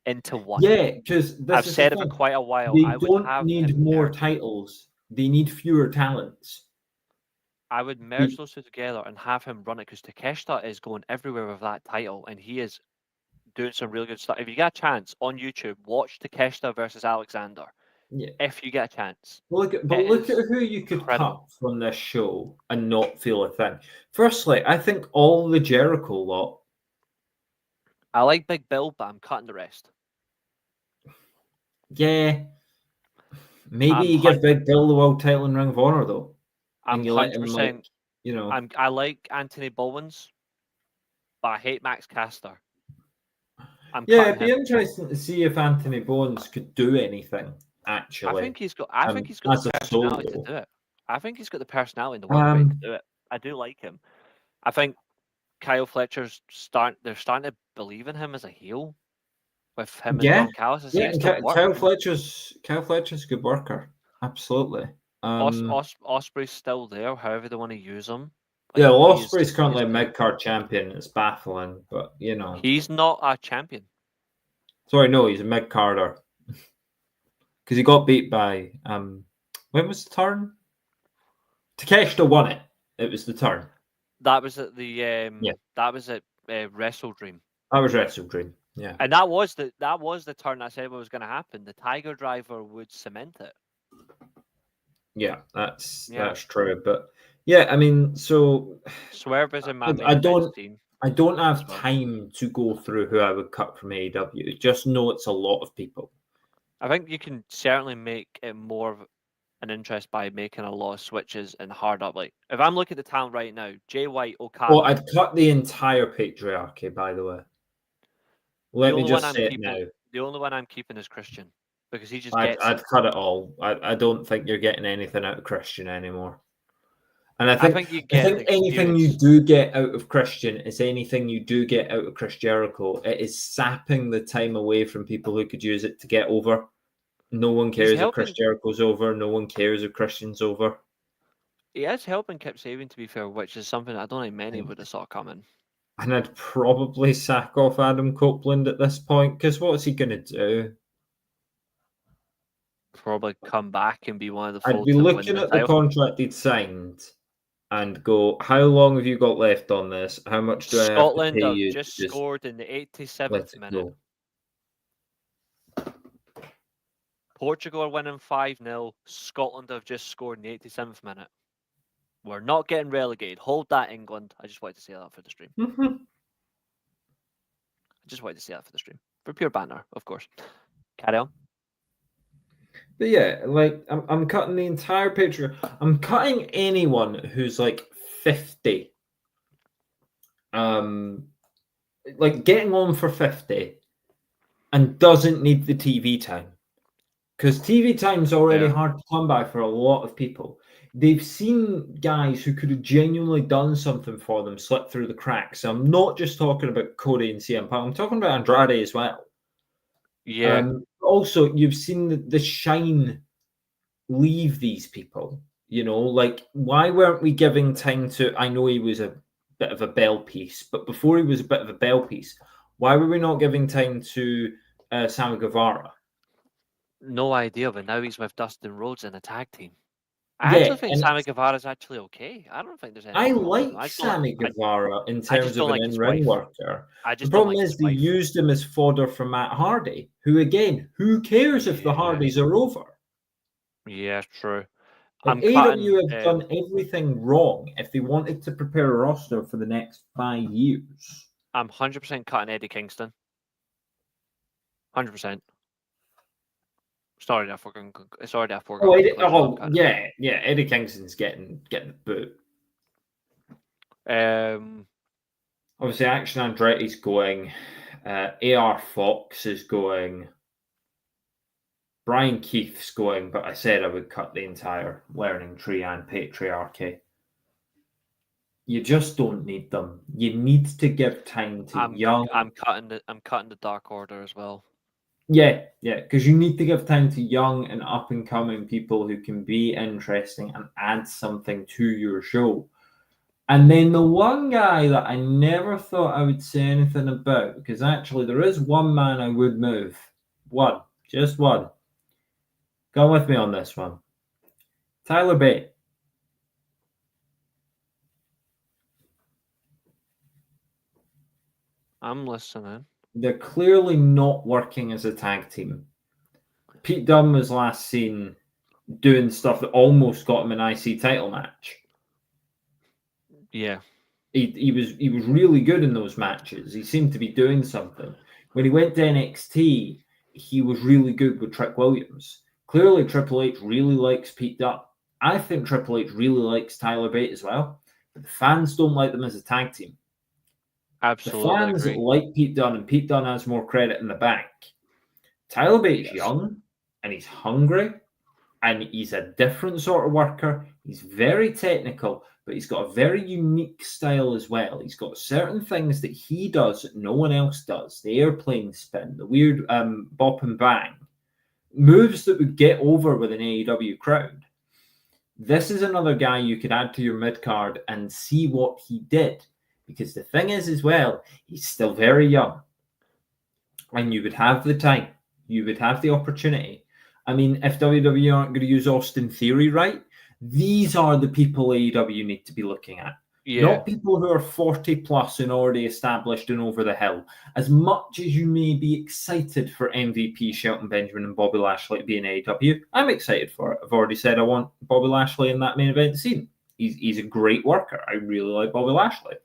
into one. Yeah, because I've said it for quite a while. They don't need more titles. They need fewer talents. I would merge those two together and have him run it because Takeshita is going everywhere with that title and he is doing some really good stuff. If you get a chance on YouTube, watch Takeshita versus Alexander. Yeah. If you get a chance. Look at who you could cut from this show and not feel a thing. Firstly, I think all the Jericho lot. I like Big Bill, but I'm cutting the rest. Yeah. Maybe you give Big Bill the world title in Ring of Honor, though. I'm 100%. I like Anthony Bowens, but I hate Max Caster. It'd be interesting to see if Anthony Bowens could do anything. Actually, I think he's got the personality to do it. I think he's got the personality in the world to do it. I do like him. I think Kyle Fletcher's they're starting to believe in him as a heel with him and Don Callis. Kyle Fletcher's a good worker. Absolutely. Osprey's still there, however they want to use him. Osprey's currently a mid-card champion. It's baffling, but he's not a champion. Sorry, no, he's a mid-carder. Because he got beat by when was the turn? Takeshita won it. It was the turn. That was at the that was at Wrestle Dream. That was Wrestle Dream. Yeah. And that was the turn I said what was going to happen. The Tiger Driver would cement it. Yeah, that's true. But yeah, I mean, so Swerve is in my team. I don't have time to go through who I would cut from AEW. Just know it's a lot of people. I think you can certainly make it more of an interest by making a lot of switches and hard up. Like, if I'm looking at the talent right now, Jay White, Okada. Oh, I'd cut the entire patriarchy, by the way. Let me just say it now. The only one I'm keeping is Christian because he just I'd cut it all. I don't think you're getting anything out of Christian anymore. And I think anything you do get out of Christian is anything you do get out of Chris Jericho. It is sapping the time away from people who could use it to get over. No one cares if Chris Jericho's over. No one cares if Christian's over. He is helping Kip Sabian, to be fair, which is something I don't think many would have saw coming. And I'd probably sack off Adam Copeland at this point because what's he going to do? Probably come back and be one of the. I'd be looking at the contract he'd signed and go, how long have you got left on this? How much do I have to pay you? Scotland just scored in the 87th minute. Portugal are winning 5-0. Scotland have just scored in the 87th minute. We're not getting relegated. Hold that, England. I just wanted to say that for the stream. For pure banter, of course. Carry on. But yeah, like I'm cutting the entire picture. I'm cutting anyone who's like 50. like getting on for 50 and doesn't need the TV time. Because TV time's already Yeah. hard to come by for a lot of people. They've seen guys who could have genuinely done something for them slip through the cracks. I'm not just talking about Cody and CM Punk. I'm talking about Andrade as well. Yeah. Also, you've seen the shine leave these people. You know, like why weren't we giving time to? I know he was a bit of a bell piece, but before he was a bit of a bell piece, why were we not giving time to Sammy Guevara? No idea, but now he's with Dustin Rhodes in a tag team. I Yeah, actually think and Sammy Guevara's actually okay. I don't think there's I anything wrong with him. like Sammy Guevara in I just terms of don't an like his in-ring wife. worker. I The just don't problem like is his they wife. used him as fodder for Matt Hardy, who again, who cares if the Yeah. Hardys are over? Yeah, true. Like I'm AEW cutting. have done everything wrong if they wanted to prepare a roster for the next 5 years. I'm 100% cutting Eddie Kingston. 100%. Sorry, I forgot. Sorry, I forgot. Yeah, Eddie Kingston's getting the boot. Obviously, Action Andretti's going. AR Fox is going. Brian Keith's going, but I said I would cut the entire learning tree and patriarchy. You just don't need them. You need to give time to young. I'm cutting the Dark Order as well. Yeah, because you need to give time to young and up and coming people who can be interesting and add something to your show. And then the one guy that I never thought I would say anything about, because actually there is one man I would move. One, just one. Come with me on this one. Tyler Bate. I'm listening. They're clearly not working as a tag team. Pete Dunne was last seen doing stuff that almost got him an IC title match. Yeah. He was really good in those matches. He seemed to be doing something. When he went to NXT, he was really good with Trick Williams. Clearly, Triple H really likes Pete Dunne. I think Triple H really likes Tyler Bate as well, but the fans don't like them as a tag team. Absolutely The fans agree. like Pete Dunne, and Pete Dunne has more credit in the bank. Tyler Bate's young, and he's hungry, and he's a different sort of worker. He's very technical, but he's got a very unique style as well. He's got certain things that he does that no one else does. The airplane spin, the weird bop and bang. Moves that would get over with an AEW crowd. This is another guy you could add to your mid-card and see what he did. Because the thing is as well, he's still very young. And you would have the time. You would have the opportunity. I mean, if WWE aren't going to use Austin Theory right, these are the people AEW need to be looking at. Yeah. Not people who are 40 plus and already established and over the hill. As much as you may be excited for MVP Shelton Benjamin and Bobby Lashley to be in AEW, I'm excited for it. I've already said I want Bobby Lashley in that main event scene. He's a great worker. I really like Bobby Lashley.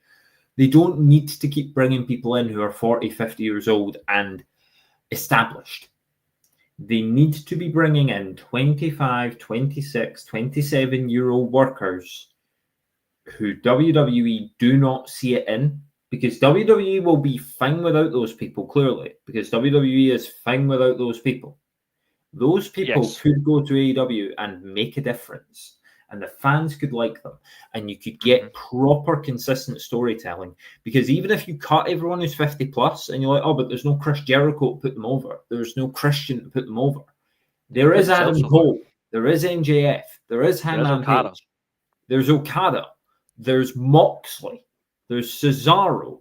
They don't need to keep bringing people in who are 40, 50 years old and established. They need to be bringing in 25, 26, 27-year-old workers who WWE do not see it in, because WWE will be fine without those people, clearly, because WWE is fine without those people. Those people could go to AEW and make a difference, and the fans could like them, and you could get proper, consistent storytelling. Because even if you cut everyone who's 50 plus, and you're like, oh, but there's no Chris Jericho to put them over, there's no Christian to put them over. There is Adam Cole, there is MJF, there is Hangman Page, there's Okada, there's Moxley, there's Cesaro.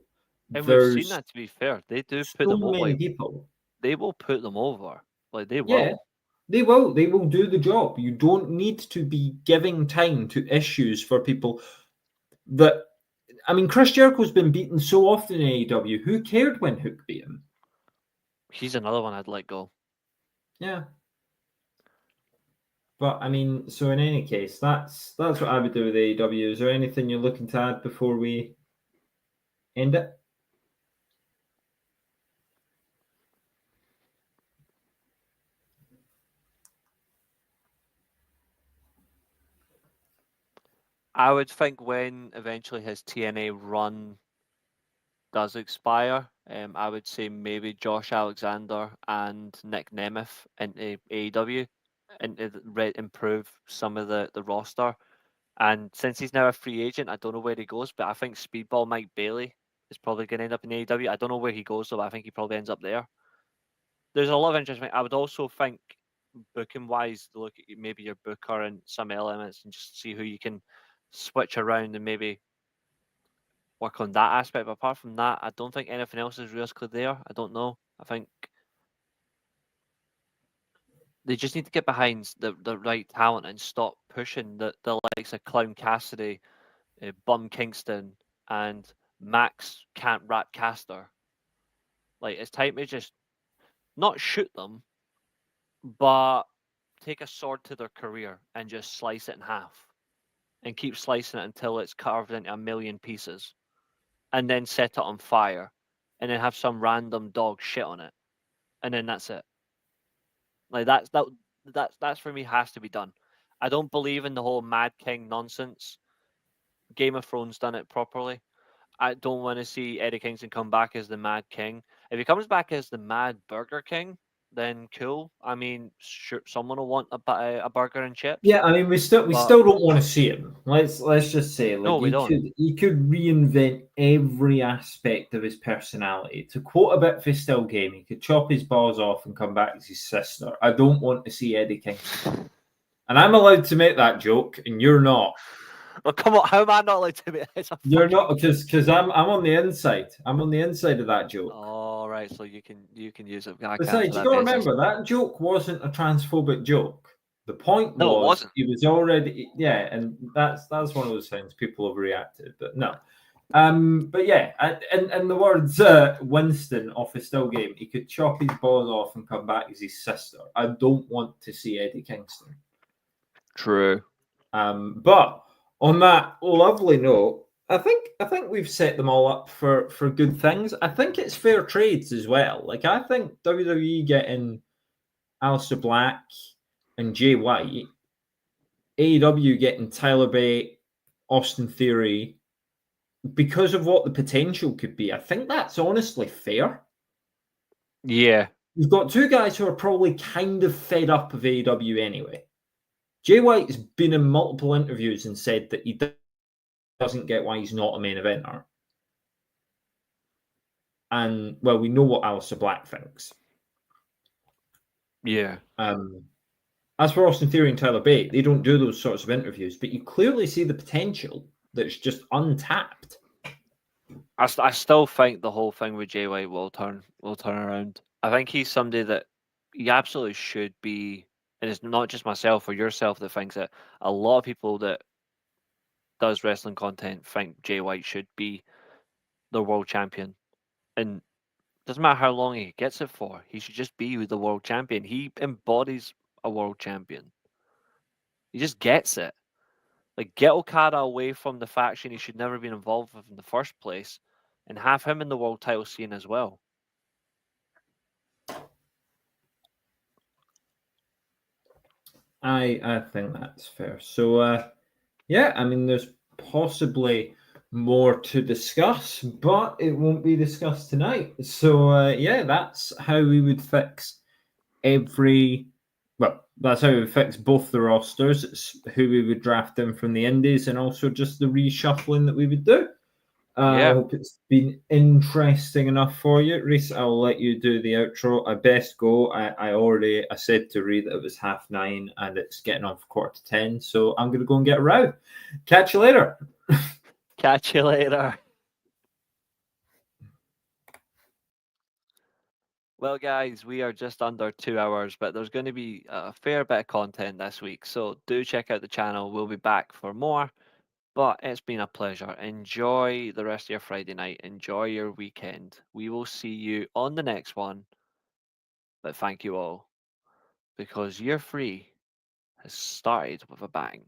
And there's we've seen that, to be fair. They do so put them over. many people. They will put them over. Like, they will. Yeah, they will. They will do the job. You don't need to be giving time to issues for people that... I mean, Chris Jericho's been beaten so often in AEW. Who cared when Hook beat him? He's another one I'd let go. Yeah. But, I mean, so in any case, that's what I would do with AEW. Is there anything you're looking to add before we end it? I would think when eventually his TNA run does expire, I would say maybe Josh Alexander and Nick Nemeth into AEW and improve some of the roster. And since he's now a free agent, I don't know where he goes, but I think Speedball Mike Bailey is probably going to end up in AEW. I don't know where he goes, though, but I think he probably ends up there. There's a lot of interesting. I would also think, booking wise, look at maybe your booker and some elements and just see who you can switch around and maybe work on that aspect. But apart from that, I don't think anything else is realistically there. I don't know. I think they just need to get behind the right talent and stop pushing the likes of Clown Cassidy, Bum Kingston, and Max Can't Rat Caster. Like, it's time to just not shoot them, but take a sword to their career and just slice it in half and keep slicing it until it's carved into a million pieces and then set it on fire and then have some random dog shit on it. And then that's it. Like that's for me has to be done. I don't believe in the whole Mad King nonsense. Game of Thrones done it properly. I don't want to see Eddie Kingston come back as the Mad King. If he comes back as the Mad Burger King, then cool. I mean, sure, someone will want a burger and chips. Yeah, I mean, we still But don't want to see him. Let's just say, no, like, we don't. he could reinvent every aspect of his personality. To quote a bit for Still Game, he could chop his balls off and come back as his sister. I don't want to see Eddie Kingston, and I'm allowed to make that joke, and you're not. Well, come on, how am I not allowed to be? You're not, because I'm on the inside. I'm on the inside of that joke. Oh, right. So you can use it. I can't Besides, for you that got to basis. remember that joke wasn't a transphobic joke. The point No, it was wasn't. he was already, yeah, and that's one of those things people have reacted, but no. But yeah, and the words Winston off a Still Game, he could chop his balls off and come back as his sister. I don't want to see Eddie Kingston. True. But on that lovely note, I think we've set them all up for good things. I think it's fair trades as well. Like, I think WWE getting Aleister Black and Jay White, AEW getting Tyler Bate, Austin Theory, because of what the potential could be. I think that's honestly fair. Yeah. You've got two guys who are probably kind of fed up of AEW anyway. Jay White's been in multiple interviews and said that he doesn't get why he's not a main eventer. And, well, we know what Aleister Black thinks. Yeah. As for Austin Theory and Tyler Bate, they don't do those sorts of interviews, but you clearly see the potential that's just untapped. I still think the whole thing with Jay White will turn around. I think he's somebody that he absolutely should be, and it's not just myself or yourself that thinks it. A lot of people that does wrestling content think Jay White should be the world champion, and doesn't matter how long he gets it for. He should just be the world champion. He embodies a world champion. He just gets it. Like, get Okada away from the faction he should never have been involved with in the first place, and have him in the world title scene as well. I think that's fair. So, yeah, I mean, there's possibly more to discuss, but it won't be discussed tonight. So, yeah, that's how we would fix that's how we would fix both the rosters. It's who we would draft in from the indies and also just the reshuffling that we would do. I hope it's been interesting enough for you. Reece, I'll let you do the outro. I best go. I said to Reed that it was 9:30 and it's getting on for 9:45. So I'm going to go and get a row. Catch you later. Catch you later. Well, guys, we are just under 2 hours, but there's going to be a fair bit of content this week. So do check out the channel. We'll be back for more. But it's been a pleasure. Enjoy the rest of your Friday night. Enjoy your weekend. We will see you on the next one. But thank you all, because year 3 has started with a bang.